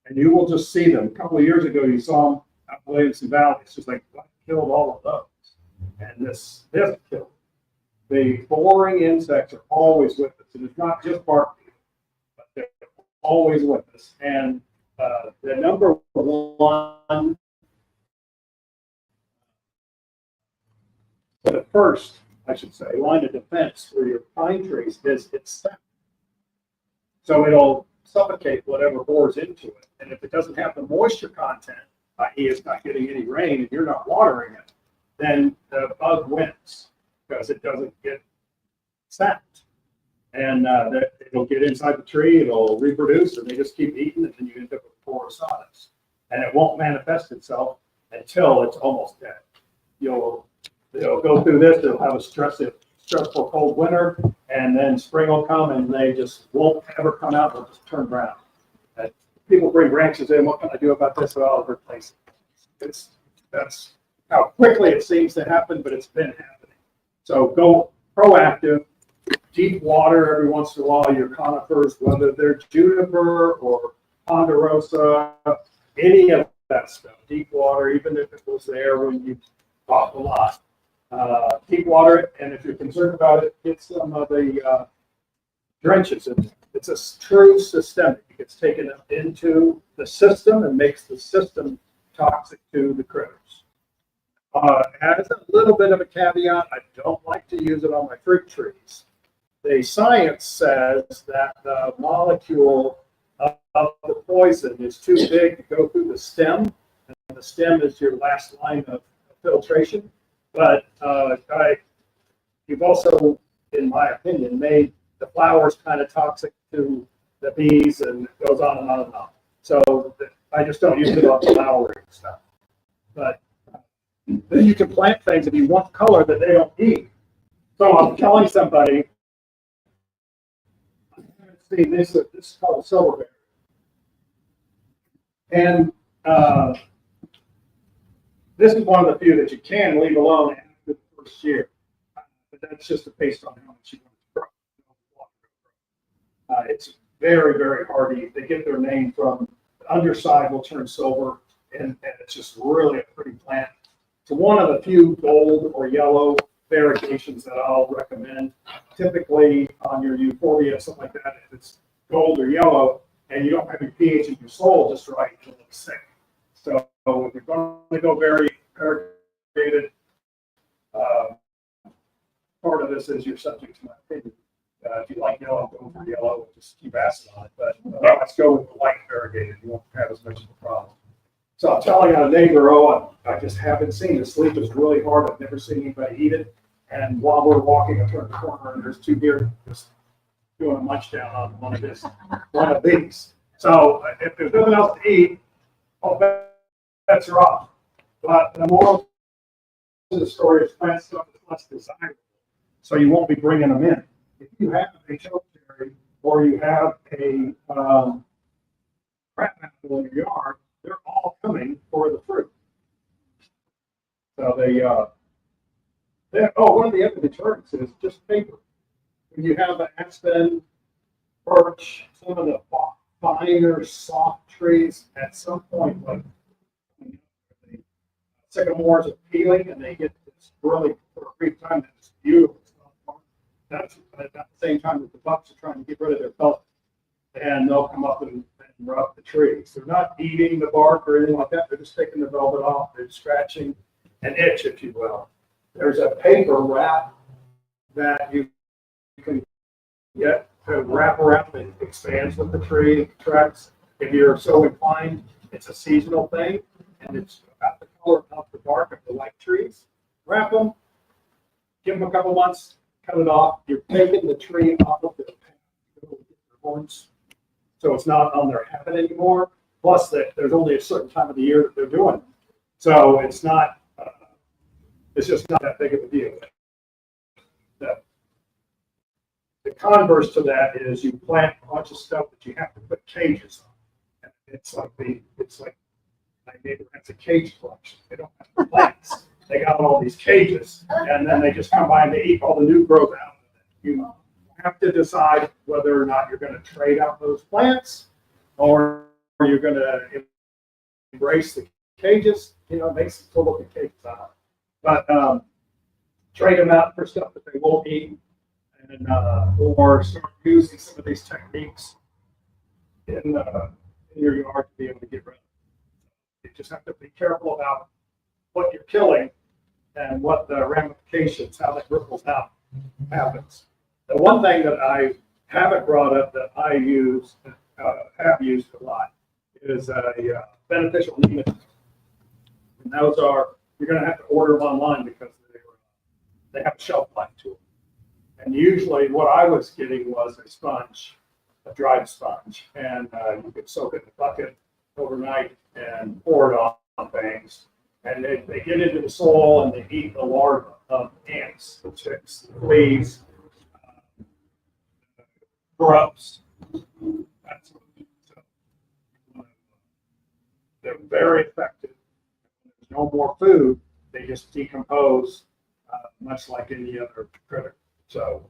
A: And you will just see them. A couple of years ago, you saw them out in Williamson Valley. It's just like, what killed all of those? And this killed. The boring insects are always with us. And it's not just bark beetles, but they're always with us. And the number one, the first, I should say, line of defense for your pine trees is its sap. So it'll suffocate whatever bores into it. And if it doesn't have the moisture content, i.e. it's not getting any rain and you're not watering it, then the bug wins because it doesn't get sapped. And it'll get inside the tree, it'll reproduce, and they just keep eating, and then you end up with porous sawdust. And it won't manifest itself until it's almost dead. It'll go through this, it'll have a stressful cold winter, And then spring will come and they just won't ever come out, they'll just turn brown. And people bring branches in, what can I do about this? Well, I'll replace it. That's how quickly it seems to happen, but it's been happening. So go proactive, deep water every once in a while, your conifers, whether they're juniper or ponderosa, any of that stuff, deep water, even if it was there when you bought the lot. Deep water it, and if you're concerned about it, get some of the drenches in there. It's a true systemic. It gets taken up into the system and makes the system toxic to the critters. As a little bit of a caveat, I don't like to use it on my fruit trees. The science says that the molecule of the poison is too big to go through the stem, and the stem is your last line of filtration. But you've also, in my opinion, made the flowers kind of toxic to the bees, and it goes on and on and on. So I just don't use it on flowering stuff. But then you can plant things if you want color that they don't eat. So I'm telling somebody, I haven't seen this is called silverberry. And this is one of the few that you can leave alone after the first year. But that's just based on how much you want to grow. It's very, very hardy. They get their name from the underside will turn silver, and it's just really a pretty plant. It's one of the few gold or yellow variegations that I'll recommend. Typically on your euphorbia, something like that, if it's gold or yellow and you don't have your pH in your soil just right, you'll look sick. So if you're going to go very variegated, part of this is you're subject to my opinion. If you like yellow, go for yellow. Just keep acid on it. But let's go with the light variegated. You won't have as much of a problem. So I'm telling a neighbor, I just haven't seen it. Sleep is really hard. I've never seen anybody eat it. And while we're walking, I turn the corner and there's two deer just doing a munch down on one of these. So if there's nothing else to eat, all bets are off. But the moral of the story is plant stuff is less desirable. So you won't be bringing them in. If you have a chokeberry or you have a crab apple in your yard, they're all coming for the fruit. So one of the other deterrents is just paper. When you have an aspen, birch, some of the finer, soft trees, at some point, like the sycamores are peeling and they get this really, for a brief time, it's beautiful. That's at the same time that the bucks are trying to get rid of their pellet. And they'll come up and rub the trees. They're not eating the bark or anything like that. They're just taking the velvet off. They're scratching an itch, if you will. There's a paper wrap that you can get to wrap around that expands with the tree. It tracks, if you're so inclined, it's a seasonal thing, and it's about the color of the bark of the light trees. Wrap them, give them a couple months, cut it off. You're taking the tree off of the horns. So it's not on their habit anymore. Plus, there's only a certain time of the year that they're doing it. So it's not, it's just not that big of a deal. The converse to that is you plant a bunch of stuff that you have to put cages on. And it's like my neighbor has a cage collection. They don't have the plants. They got all these cages, and then they just come by and they eat all the new growth out of it. You have to decide whether or not you're going to trade out those plants or you're going to embrace the cages, make some cool looking cages out. But trade them out for stuff that they won't eat, and or start using some of these techniques in your yard to be able to get rid of it. You just have to be careful about what you're killing and what the ramifications, how that ripples out happens. The one thing that I haven't brought up that I have used a lot is a beneficial nematode. And those are, you're going to have to order them online because they have a shelf life to them. And usually what I was getting was a sponge, a dried sponge, and you could soak it in a bucket overnight and pour it on things. And they get into the soil and they eat the larvae of ants, the ticks, the fleas, grubs. That's what it is. So, they're very effective. There's no more food, they just decompose, much like any other critter. So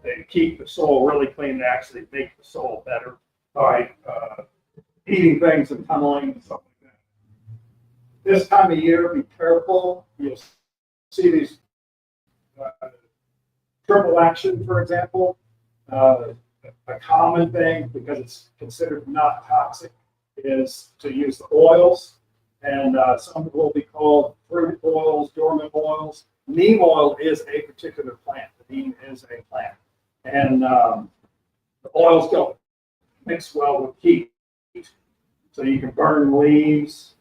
A: they keep the soil really clean. They actually make the soil better by eating things and tunneling and stuff like that. This time of year, be careful. You'll see these triple action, for example. A common thing, because it's considered not toxic, is to use the oils. And some will be called fruit oils, dormant oils. Neem oil is a particular plant. The neem is a plant. And the oils don't mix well with heat. So you can burn leaves.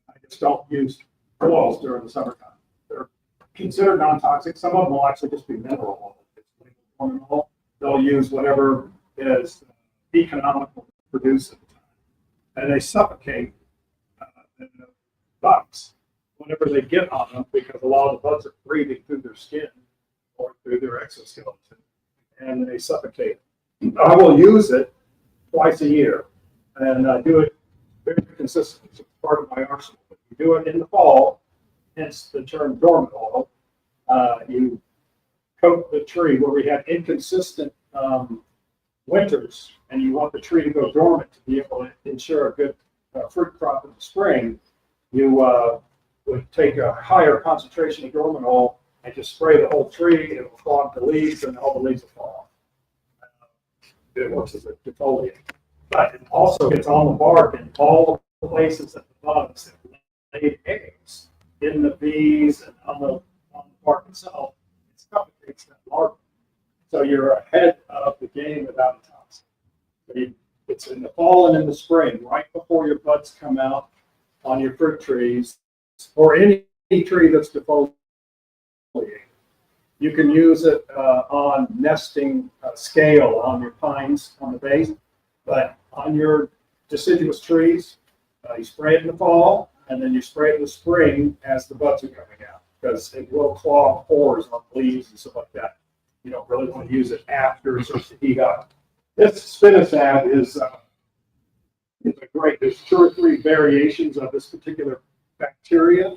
A: I just don't use oils during the summertime. They're considered non-toxic. Some of them will actually just be mineral oil. It's labeled dormant oil. They'll use whatever is economical to produce at the time. And they suffocate the bugs, whenever they get on them, because a lot of the bugs are breathing through their skin or through their exoskeleton, and they suffocate. I will use it twice a year, and I do it very consistently. It's part of my arsenal. But you do it in the fall, hence the term dormant oil. You coat the tree where we have inconsistent winters, and you want the tree to go dormant to be able to ensure a good fruit crop in the spring. You would take a higher concentration of dormant oil and just spray the whole tree. It will clog the leaves, and all the leaves will fall off. It works as a defoliant, but it also gets on the bark in all the places that the bugs have laid eggs, in the bees and on the bark itself. It suffocates that larva. So you're ahead of the game without a toxin. So it's in the fall and in the spring, right before your buds come out on your fruit trees, or any tree that's defoliating. You can use it on nesting scale on your pines on the base, but on your deciduous trees, you spray it in the fall, and then you spray it in the spring as the buds are coming out, because it will clog pores on leaves and stuff like that. You don't really want to use it after it starts to heat up. This spinosad is a great. There's 2 or 3 variations of this particular bacteria.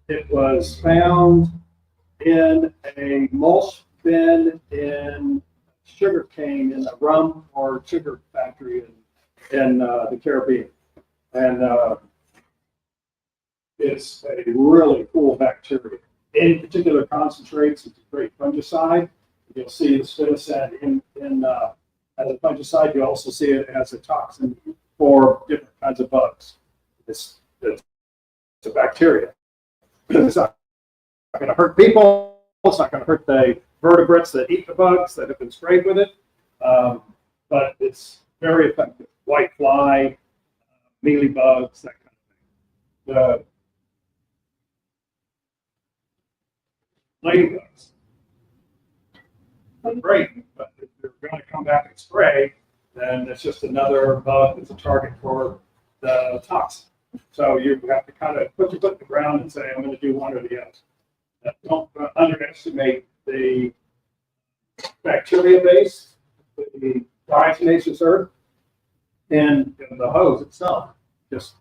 A: It was found in a mulch bin in sugarcane in a rum or sugar factory in the Caribbean, and it's a really cool bacteria. In particular concentrates, it's a great fungicide. You'll see the spinosad as a fungicide. You also see it as a toxin for different kinds of bugs. It's a bacteria. It's not going to hurt people. It's not going to hurt the vertebrates that eat the bugs that have been sprayed with it. But it's very effective. White fly, mealy bugs, that kind of thing. The ladybugs. Great, but if you're going to come back and spray, then it's just another bug that's a target for the toxin. So you have to kind of put your foot in the ground and say, I'm going to do one or the other. Don't underestimate the bacteria base, the diatomaceous earth, and the hose itself. Just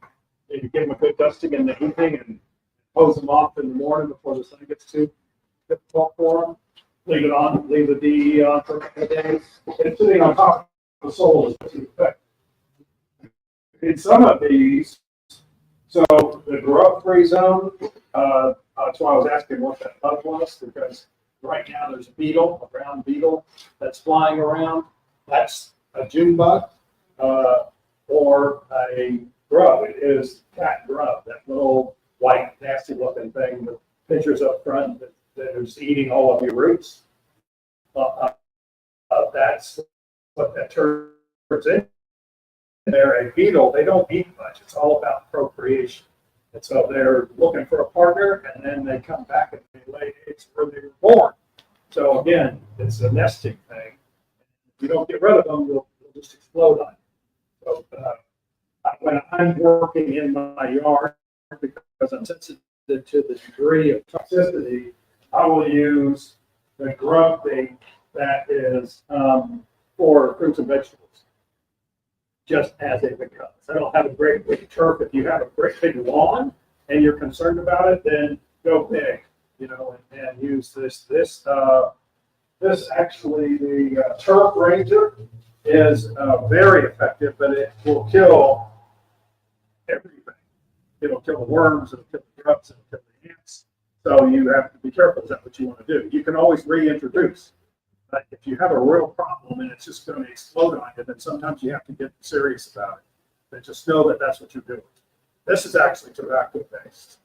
A: maybe give them a good dusting in the evening and hose them off in the morning before the sun gets too difficult for them. Leave it on, leave the DE on for a couple of days. And sitting on top of the soil is pretty effective. In some of these, so the grub-free zone, that's why I was asking what that bug was, because right now there's a beetle, a brown beetle that's flying around. That's a June bug or a grub. It is cat grub, that little white, nasty-looking thing with pictures up front that is eating all of your roots. That's what that turns in. They're a beetle. They don't eat much. It's all about procreation. And so they're looking for a partner, and then they come back and they lay eggs where they were born. So again, it's a nesting thing. If you don't get rid of them, they'll just explode on you. So when I'm working in my yard, because I'm sensitive to the degree of toxicity, I will use the grub bait that is for fruits and vegetables, just as a because. I don't have a great big turf. If you have a great big lawn and you're concerned about it, then go big, and use this. This actually, the turf ranger is very effective, but it will kill everything. It'll kill the worms, it'll kill the grubs, it'll kill the ants. So you have to be careful. Is that what you want to do? You can always reintroduce. But if you have a real problem and it's just going to explode on you, then sometimes you have to get serious about it. But just know that that's what you're doing. This is actually tobacco based.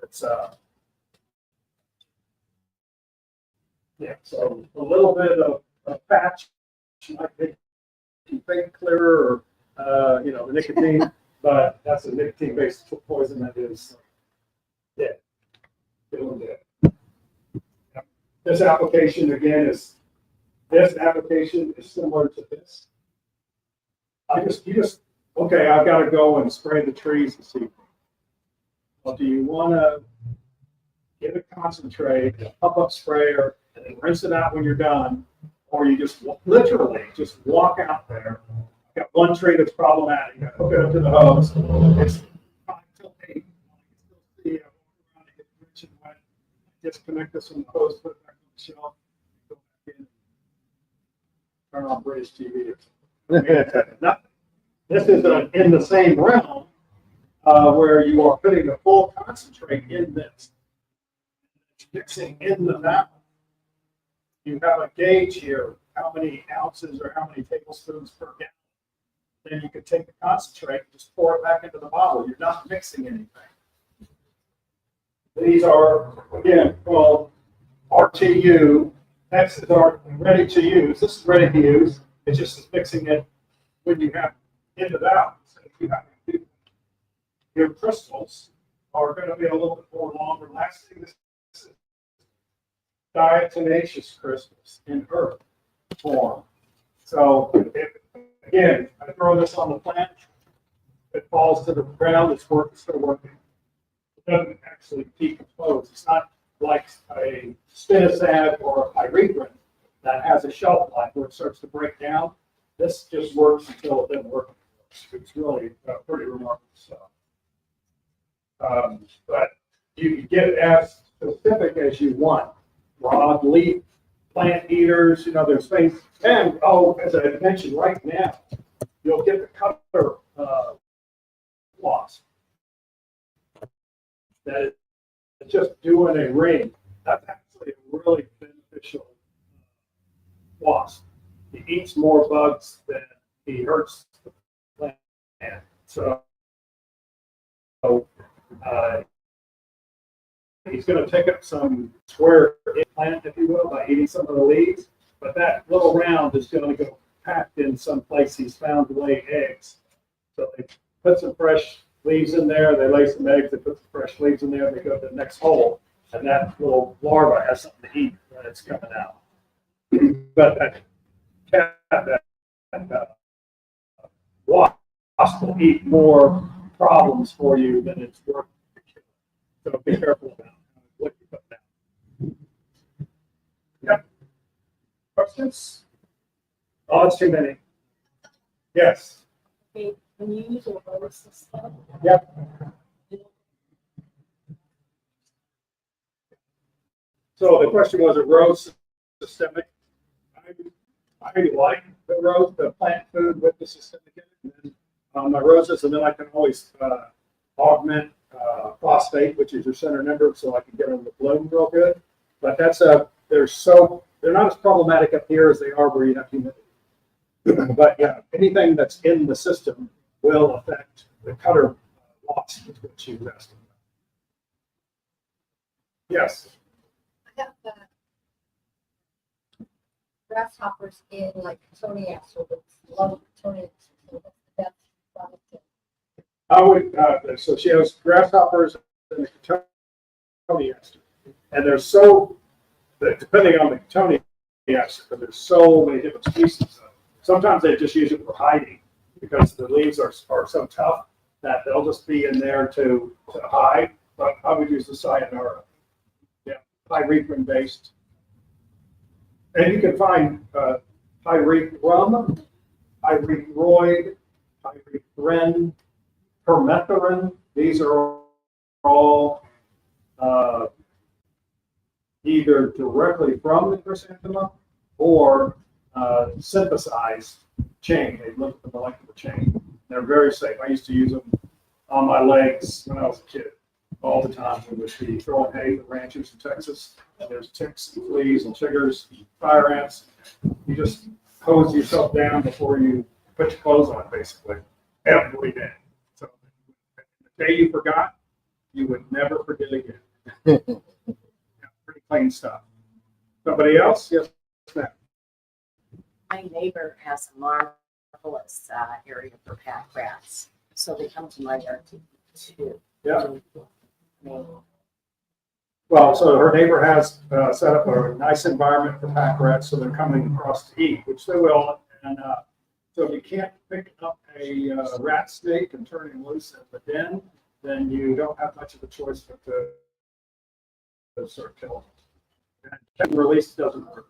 A: It's so a little bit of a patch might make you think clearer, or the nicotine, but that's a nicotine based poison that is dead. Feeling dead. This application again is. This application is similar to this. Okay, I've got to go and spray the trees this evening. Well, do you want to get a concentrate, a pump-up sprayer, and then rinse it out when you're done? Or you just literally just walk out there. I've got one tree that's problematic. I hook it up to the hose. It's 5 till 8. You still see around to get rich and wet. Disconnect this from the hose, put it back on the shelf, go back in. Turn on British TV. This is in the same realm where you are putting the full concentrate in this, mixing in the valve. You have a gauge here, how many ounces or how many tablespoons per gallon. Then you can take the concentrate and just pour it back into the bottle. You're not mixing anything. These are, again, called RTU. Next is our ready to use. This is ready to use. It's just mixing it when you have in the valve. So if you have your crystals are going to be a little bit more longer lasting. This is diatomaceous crystals in earth form. So again, I throw this on the plant. It falls to the ground. It's still working. It doesn't actually decompose. It's not like a spinosad or a pyrethrin that has a shelf life where it starts to break down. This just works until it doesn't work. It's really pretty remarkable stuff. But you can get as specific as you want. Rod, leaf, plant eaters, there's things. And, as I mentioned right now, you'll get the cutter wasp. That is just doing a ring. That's actually a really beneficial wasp. He eats more bugs than he hurts the plant. So he's going to take up some square plant, if you will, by eating some of the leaves. But that little round is going to go packed in some place he's found to lay eggs. So they put some fresh leaves in there, they lay some eggs, they put some fresh leaves in there, they go to the next hole, and that little larva has something to eat when it's coming out. But that wasp will eat more problems for you than it's worth. So be careful about what you put down. Yep. Questions? Oh, that's too many. Yes.
B: Okay, when you use a rose system.
A: Yep. So the question was, a rose systemic? I like the rose, the plant food with the systemic in it. And my roses, and then I can always augment phosphate, which is your center member, so I can get them to bloom real good. But they're not as problematic up here as they are where you have humidity. But yeah, anything that's in the system will affect the cutter loss, which you asked about. Yes.
D: I have grasshoppers in like Tony so love Tony. So that's the best product.
A: I would, so she has grasshoppers and the Cotoneaster. And there's depending on the Cotoneaster, but there's so many different species of them. Sometimes they just use it for hiding because the leaves are so tough that they'll just be in there to hide. But I would use the sayonara. Yeah, pyrethrin based. And you can find pyrethrum, pyrethroid, pyrethrin, permethrin. These are all either directly from the chrysanthemum or synthesized chain. They look at the molecular chain. They're very safe. I used to use them on my legs when I was a kid all the time. We would be throwing hay at the ranches in Texas. And there's ticks and fleas and chiggers, fire ants. You just hose yourself down before you put your clothes on, basically, every day. So the day you forgot, you would never forget again. Pretty clean stuff. Somebody else? Yes, ma'am.
E: My neighbor has a marvelous area for pack rats, so they come to my yard too.
A: Yeah. Well, so her neighbor has set up a nice environment for pack rats, so they're coming across to eat, which they will. And so if you can't pick up a rat snake and turn him loose in the den, then you don't have much of a choice but to sort of kill him. And release doesn't work.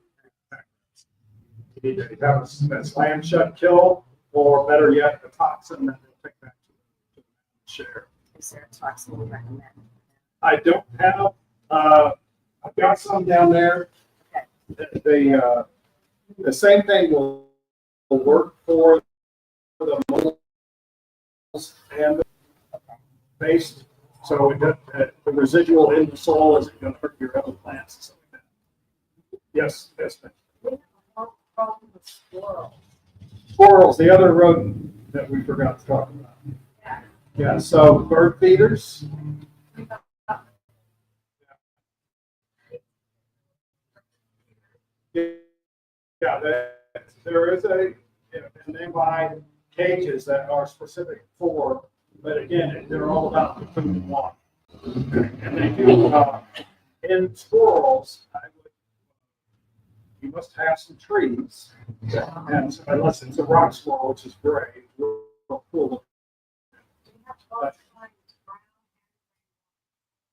A: You need to have a slam shut kill, or better yet, a toxin that they'll take back to the share.
E: Is there a toxin you recommend?
A: I don't have, I've got some down there. The same thing will work for the moles and the paste. So the residual in the soil isn't going to hurt your other plants and stuff like that. Yes, yes, ma'am.
D: Problem with squirrels.
A: Squirrels, the other rodent that we forgot to talk about. Yeah, so bird feeders. Yeah, there is and they buy cages that are specific for, but again, they're all about the food and water. And they do, in squirrels, you must have some trees, and unless it's a rock squirrel, which is gray, real cool. But,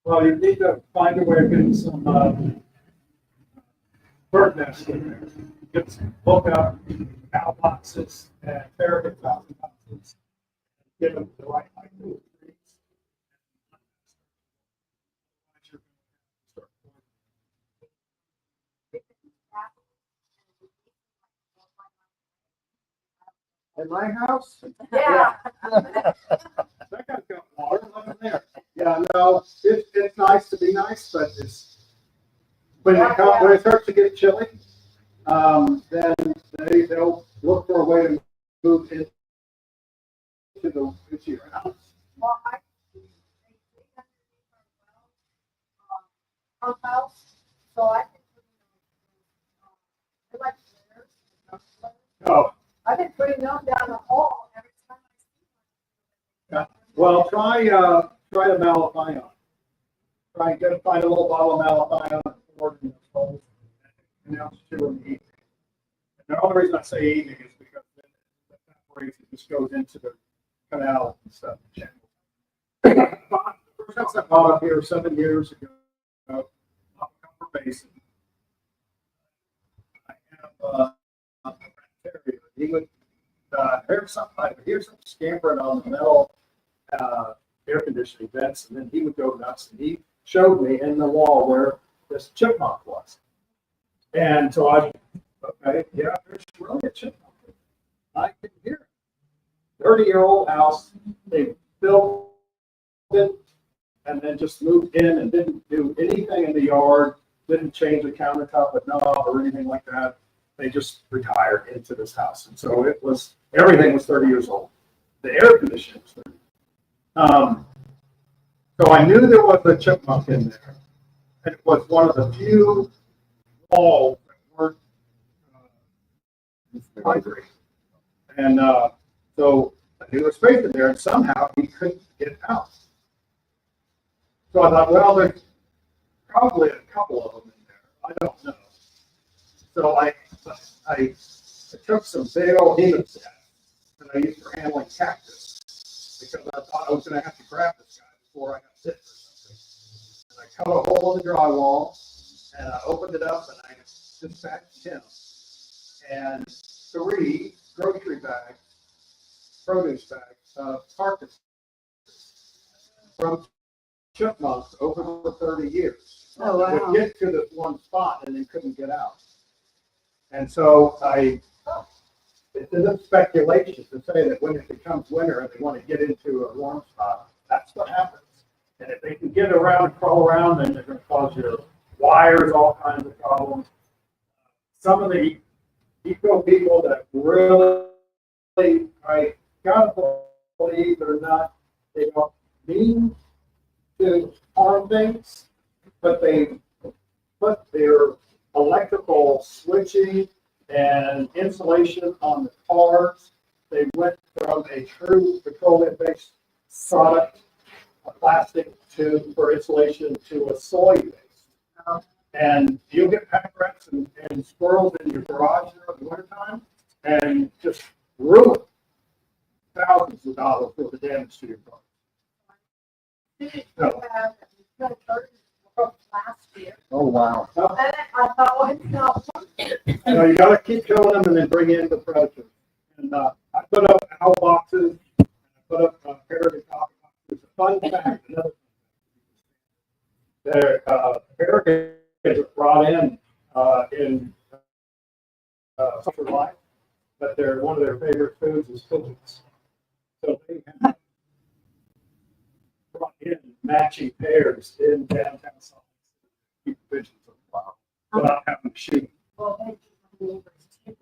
A: well, you need to find a way of getting some bird nests in there. Get some book up cow boxes and parakeet boxes. Get them the right height of the trees. In my house?
D: Yeah.
A: That guy's got water in there. Yeah, no, it's nice to be nice, but it's when it starts to get chilly, then they'll look for a way to move into your house.
D: Well, house, so I can put like
A: Oh,
D: I've been putting them down the hall every time I see
A: yeah. Well, try the malathion. Try and find a little bottle of malathion and pour it in the stove and now it's 2 in the evening. And the only reason I say evening is because then it evaporates, it just goes into the canal and stuff. The first house I bought up here 7 years ago, up Copper Basin. I have a terrier. He would hear something scampering on the metal air conditioning vents, and then he would go nuts. And he showed me in the wall where this chipmunk was. And so okay, yeah, there's really a chipmunk. I can hear it. 30-year-old house. They built it and then just moved in and didn't do anything in the yard, didn't change the countertop with knob or anything like that. They just retired into this house. And so everything was 30 years old. The air conditioning was 30. So I knew there was a chipmunk in there. And it was one of the few walls that weren't concrete. And so I knew there was space in there, and somehow he couldn't get out. So I thought, well, there's probably a couple of them in there. I don't know. So I took some big old helix that I used for handling cactus because I thought I was going to have to grab this guy before I got sick or something. And I cut a hole in the drywall and I opened it up and I dispatched him and 3 grocery bags, produce bags of carcasses from chipmunks over the 30 years.
D: Oh,
A: That
D: wow.
A: would get to this one spot and they couldn't get out. And so it's a speculation to say that when it becomes winter and they want to get into a warm spot, that's what happens. And if they can get around, crawl around, then they're going to cause your wires all kinds of problems. Some of the eco people that really, I gotta believe they don't mean to harm things, but they put their electrical switching and insulation on the cars. They went from a true petroleum-based product, a plastic tube for insulation, to a soy-based. And you'll get pack rats and squirrels in your garage in the wintertime and just ruin thousands of dollars worth of damage to your car. No.
B: Last year.
C: Oh, wow.
A: No,
B: And I thought, well, it's not.
A: no, you gotta keep killing them and then bring in the predators. And I put up owl boxes, I put up parakeet boxes. A fun fact, another parakeets are brought in social life, but they're one of their favorite foods is pigeons. So they have brought in matching pairs in downtown Salt Lake City. Keep pigeons alive without having to shoot.
B: Well, thank you for the neighbors too.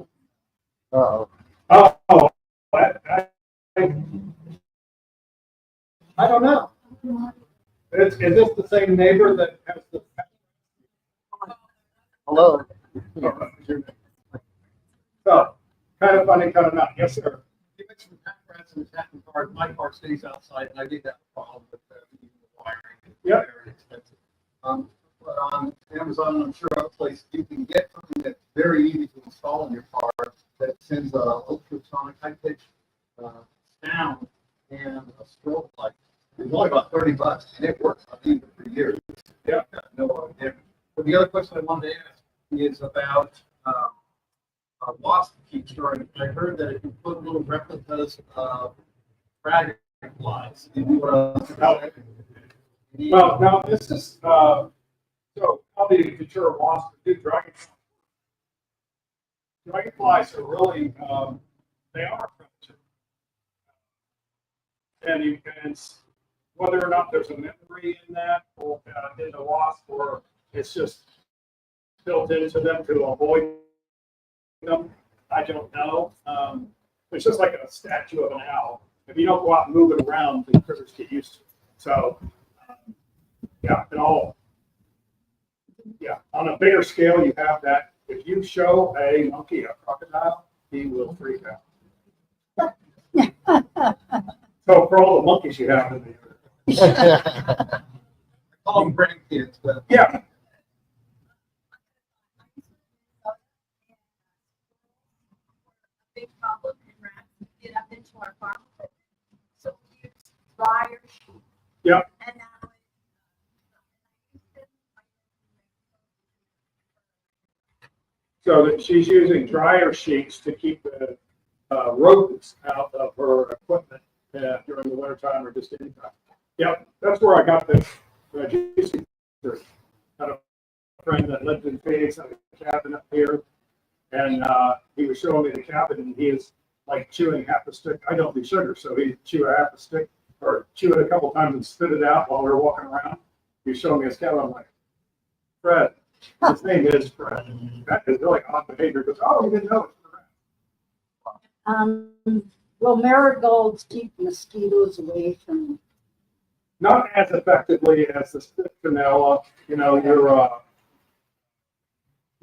C: Uh-oh.
A: Oh, I don't know. Is this the same neighbor that has the?
C: Hello.
A: So, kind of funny, kind of not. Yes, sir.
F: You mentioned pack rats and attacking cars. My car stays outside, and I did have a problem with the wiring.
A: Yep.
F: Very expensive. But on Amazon, I'm sure other places, you can get something that's very easy to install in your car that sends a ultrasonic high pitch sound and a strobe light. It's only about $30, and it works. I've used it for years.
A: Yeah.
F: No other difference. But the other question I wanted to ask is about wasp keep storing. I heard that if you put little replicas of dragonflies, you do
A: Well, now this is, so how do you deter wasps to do dragonflies? Dragonflies are really, they are a predator. And you can, whether or not there's a memory in that, or in the wasp, or it's just built into them to avoid them, I don't know. It's just like a statue of an owl. If you don't go out and move it around, the critters get used to it. So, yeah, on a bigger scale, you have that. If you show a monkey a crocodile, he will freak out. So for all the monkeys you have in the
F: call them grandkids, but
A: yeah,
B: Big problem in rats get up into our farm equipment. So we use dryer sheet.
A: Yep.
B: And that way.
A: so that she's using dryer sheets to keep the rodents out of her equipment during the wintertime or just any time. Yep, that's where I got this. I had a friend that lived in Phoenix, had a cabin up here, and he was showing me the cabin, and he is like chewing half a stick. I don't do sugar, so he'd chew a half a stick or chew it a couple times and spit it out while we were walking around. He was showing me his cabin. I'm like, Fred, his name is Fred. That is really odd behavior. He goes, oh, you didn't know it.
G: Well, marigolds keep mosquitoes away from.
A: Not as effectively as the citronella. You know, your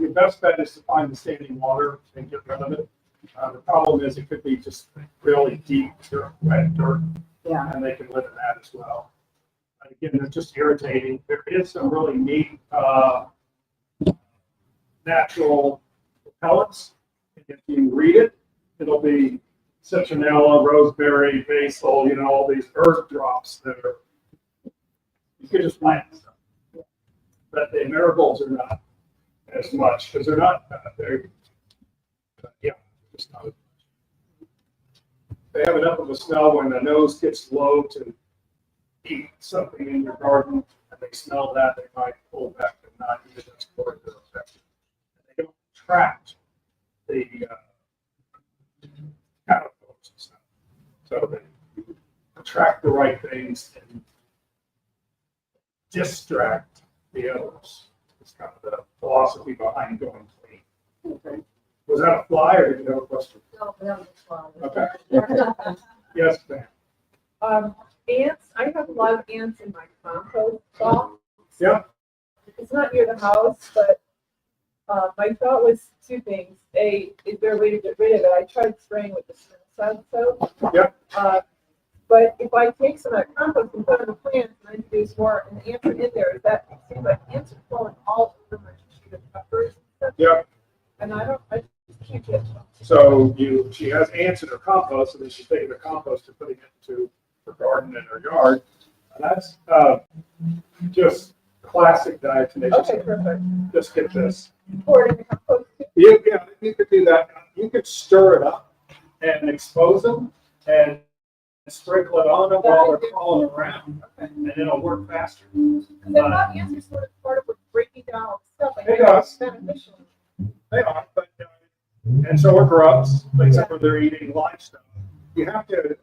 A: best bet is to find the standing water and get rid of it. The problem is it could be just really deep dirt, wet dirt,
G: Yeah.
A: and they can live in that as well. And again, it's just irritating. There is some really neat natural pellets. If you read it, it'll be citronella, rosemary, basil, you know, all these herb drops that are, you could just plant stuff. But the marigolds are not. as much, because they're not, yeah, just not. They have enough of a smell when the nose gets low to eat something in your garden, and they smell that, they might pull back and not eat it as part of their effect. They don't attract the caterpillars and stuff. So they attract the right things and distract the others. It's kind of the philosophy behind going clean.
G: Okay.
A: Was that a fly or did you have a question?
D: No, that was fun.
A: Okay. Yes, ma'am.
H: Ants, I have a lot of ants in my compost box.
A: Yeah.
H: It's not near the house, but my thought was two things. A, is there a way to get rid of it? I tried spraying with the sun soap.
A: Yep.
H: But if I take some of that compost and put it in the plants and then do more, and the ants are in there, it seems like ants are falling all over my sheet of peppers and stuff.
A: Yep.
H: And I just can't get them.
A: So she has ants in her compost, and then she's taking the compost and putting it into her garden in her yard. And that's just classic diatomaceous.
H: Okay, perfect.
A: Just get this.
H: Pour it in the compost too.
A: You could do that. You could stir it up and expose them and sprinkle it on them while they're crawling around, and it'll work faster.
H: Because I thought ants are sort of part of what's breaking down all the stuff.
A: It does.
H: It's beneficial.
A: They are, but and so are grubs, except for they're eating live stuff. You have to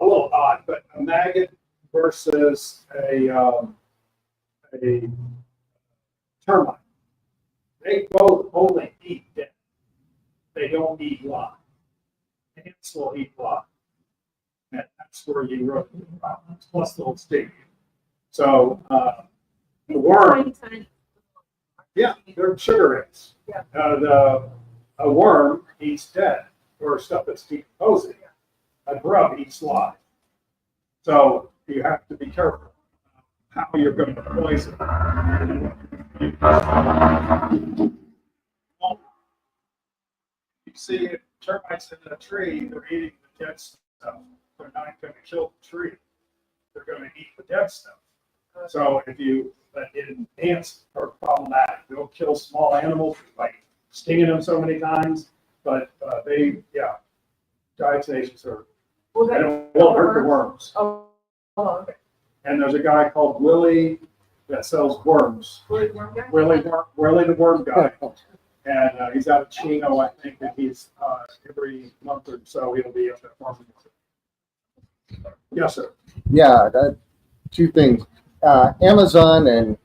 A: a little odd, but a maggot versus a termite. They both only eat dead. They don't eat live. Ants will eat live. And that's where you run into problems. Plus they'll sting you. So the worm,
H: Tiny.
A: yeah, they're sugar ants.
H: Yeah.
A: A worm eats dead or stuff that's decomposing. A grub eats live. So you have to be careful how you're going to poison. You see termites in a tree, they're eating the dead stuff. They're not going to kill the tree. They're going to eat the dead stuff. So ants are problematic. They'll kill small animals by stinging them so many times, but diatomaceous are, they won't hurt the worms.
H: Oh, okay.
A: And there's a guy called Willie that sells worms. Willie the worm guy. And he's out of Chino, I think, and he's every month or so he'll be up at farming. Yes, sir.
C: Yeah, two things. Amazon and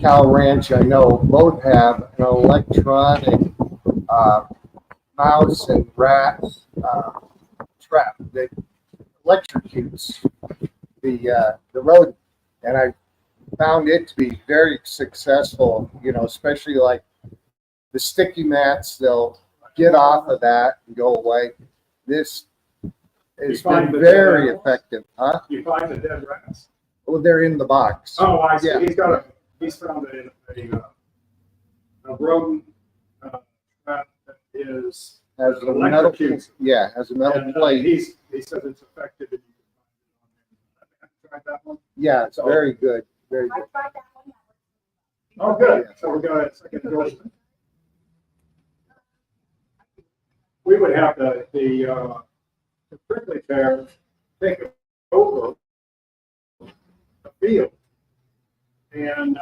C: Cow Ranch, I know, both have an electronic mouse and rat trap that electrocutes the rodent, and I found it to be very successful. Especially like the sticky mats, they'll get off of that and go away. This has been very effective, huh?
A: You find the dead rats.
C: Well, they're in the box.
A: Oh, I see.
C: Yeah.
A: He's found a rodent that is
C: Has a metal,
A: electrocutes.
C: has a metal
A: And,
C: plate.
A: he says it's effective. And you can find it on there. Have you tried that one?
C: Yeah, it's very good. Very
B: I
C: good.
B: tried that one.
A: Oh, good. So we got a second endorsement. We would have the prickly pear take over the field and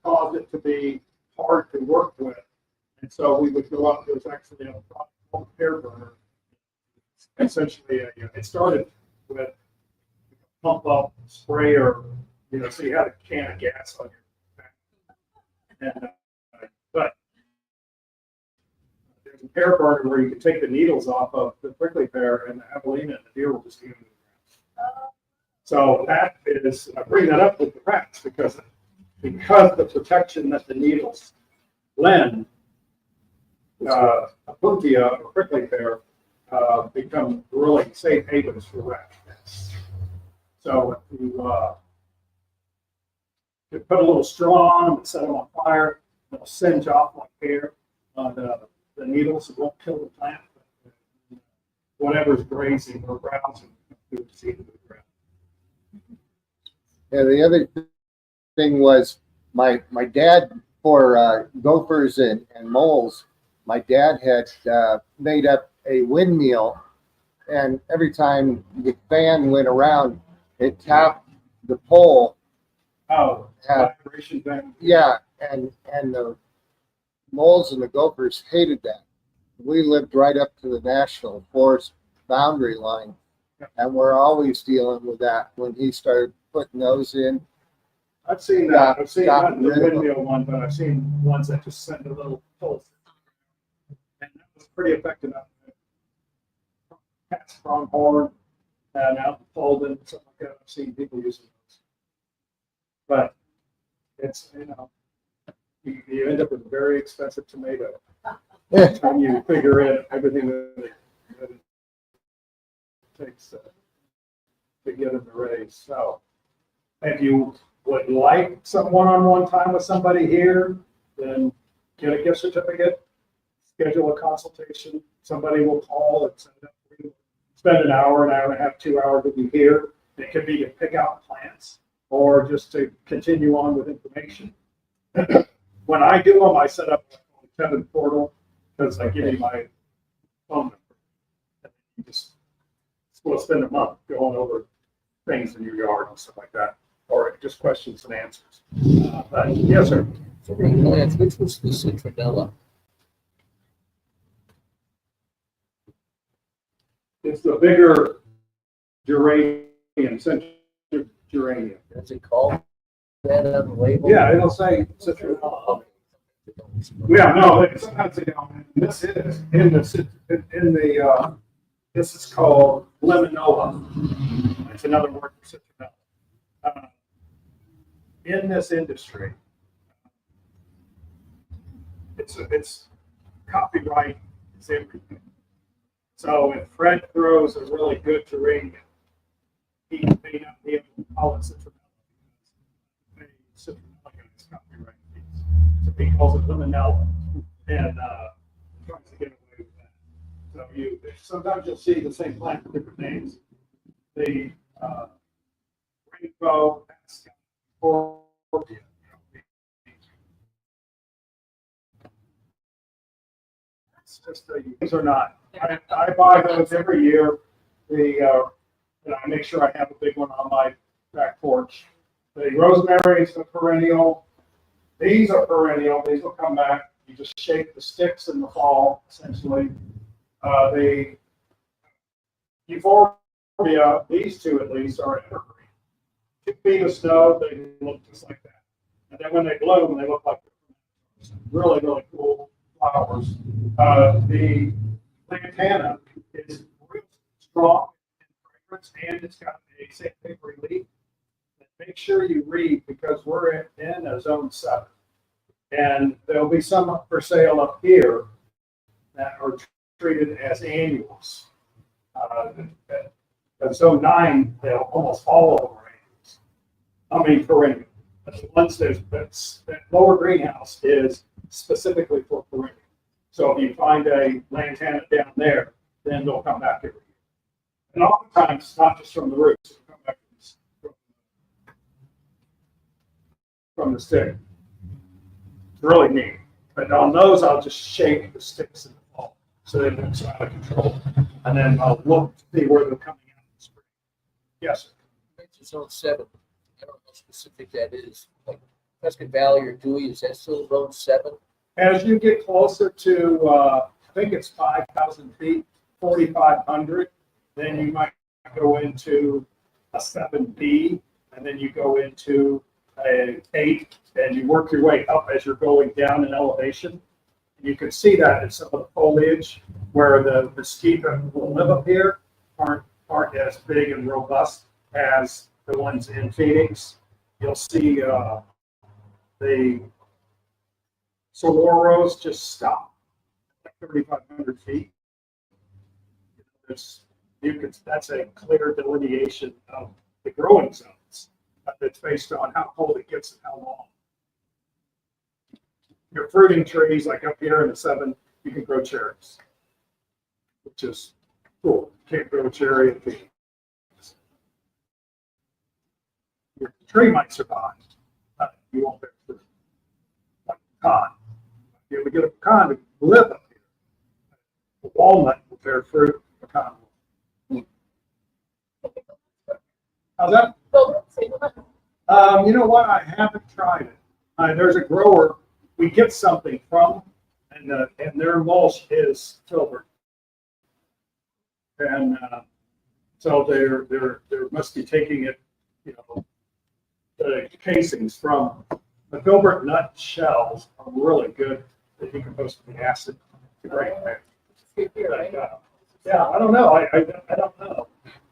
A: cause it to be hard to work with. And so we would go out, there's actually a product called pear burner. Essentially, it started with a pump up sprayer, so you had a can of gas on your back. And, but there's a pear burner where you can take the needles off of the prickly pear and the javelina, and the deer will just eat them. So that is, I bring that up with the rats because the protection that the needles lend, a puntia or prickly pear become really safe havens for rats. So if you put a little straw on them and set them on fire, they'll singe off like hair on the needles. It won't kill the plant, but whatever's grazing or browsing food seed to the ground.
C: Yeah, the other thing was my dad for gophers and moles. My dad had made up a windmill, and every time the fan went around, it tapped the pole.
A: Oh,
C: Uh,
A: vibration thing.
C: Yeah, and the moles and the gophers hated that. We lived right up to the national forest boundary line, and we're always dealing with that. When he started putting those in,
A: I've seen that. I've seen
C: Got
A: not the
C: rid of them.
A: windmill one, but I've seen ones that just send a little pulse. And that was pretty effective. Cat's pronghorn and out in Folden, something like that. I've seen people using those. But it's, you end up with a very expensive tomato. When you figure in everything that it takes to get them to raise. So if you would like some one-on-one time with somebody here, then get a gift certificate, schedule a consultation. Somebody will call and set it up for you. Spend an hour and a half, 2 hours with you here. It could be to pick out plants or just to continue on with information. When I do them, I set up a Kevin portal because I give you my phone number. And you just we'll spend a month going over things in your yard and stuff like that, or just questions and answers. But yes, sir.
I: So Lance, which was the citronella?
A: It's the bigger geranium, central geranium.
I: Does it call that on the label?
A: Yeah, it'll say citronella. Yeah, no, sometimes they don't. This is in the this is called lemanola. It's another word for citronella. In this industry, it's copyright is everything. So if Fred throws a really good geranium, he may not be able to call it citronella because citronella is copyright piece. So he calls it limonella, and tries to get away with that. So sometimes you'll see the same plant with different names. The rainbow, Prescott, it's just these are not. I buy those every year. And I make sure I have a big one on my back porch. The rosemary is a perennial. These are perennial. These will come back. You just shake the sticks in the fall, essentially. The euphorbia, these two at least, are evergreen. 2 feet of snow, they look just like that. And then when they bloom, they look like really, really cool flowers. The lantana is real strong in fragrance, and it's got a sandpapery leaf. Make sure you read because we're in a zone 7. And there'll be some up for sale up here that are treated as annuals. At zone 9, they'll almost all of them are annuals. I mean perennial. But the ones that lower greenhouse is specifically for perennial. So if you find a lantana down there, then they'll come back every year. And oftentimes, it's not just from the roots, it'll come back from the stick. It's really neat. But on those, I'll just shake the sticks in the fall so they don't get out of control. And then I'll look to see where they're coming out in the spring. Yes, sir.
I: It's zone 7. I don't know how specific that is. Like Prescott Valley or Dewey, is that still zone 7?
A: As you get closer to, I think it's 5,000 feet, 4,500, then you might go into a 7B, and then you go into a 8, and you work your way up as you're going down in elevation. You can see that in some of the foliage where the mosquito that will live up here aren't as big and robust as the ones in Phoenix. You'll see the Saguaros just stop at 3,500 feet. That's a clear delineation of the growing zones. That's based on how cold it gets and how long. Your fruiting trees, like up here in the 7, you can grow cherries, which is cool. You can't grow a cherry in Phoenix. Your tree might survive. get a pecan to live up here. The walnut will bear fruit, pecan will. How's that? You know what? I haven't tried it. There's a grower we get something from, and their mulch is filbert. And so they must be taking it, you know, the casings from the filbert nut shells are really good. They decompose to the acid. It's a great thing. Yeah, I don't know. I don't know.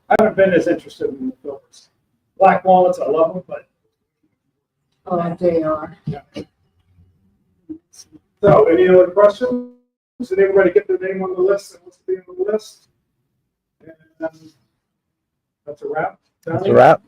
A: I haven't been as interested in the filberts. Black walnuts, I love them, but
G: Oh, they are.
A: so any other questions? Did everybody get their name on the list that wants to be on the list? And that's a wrap.
J: That's a wrap.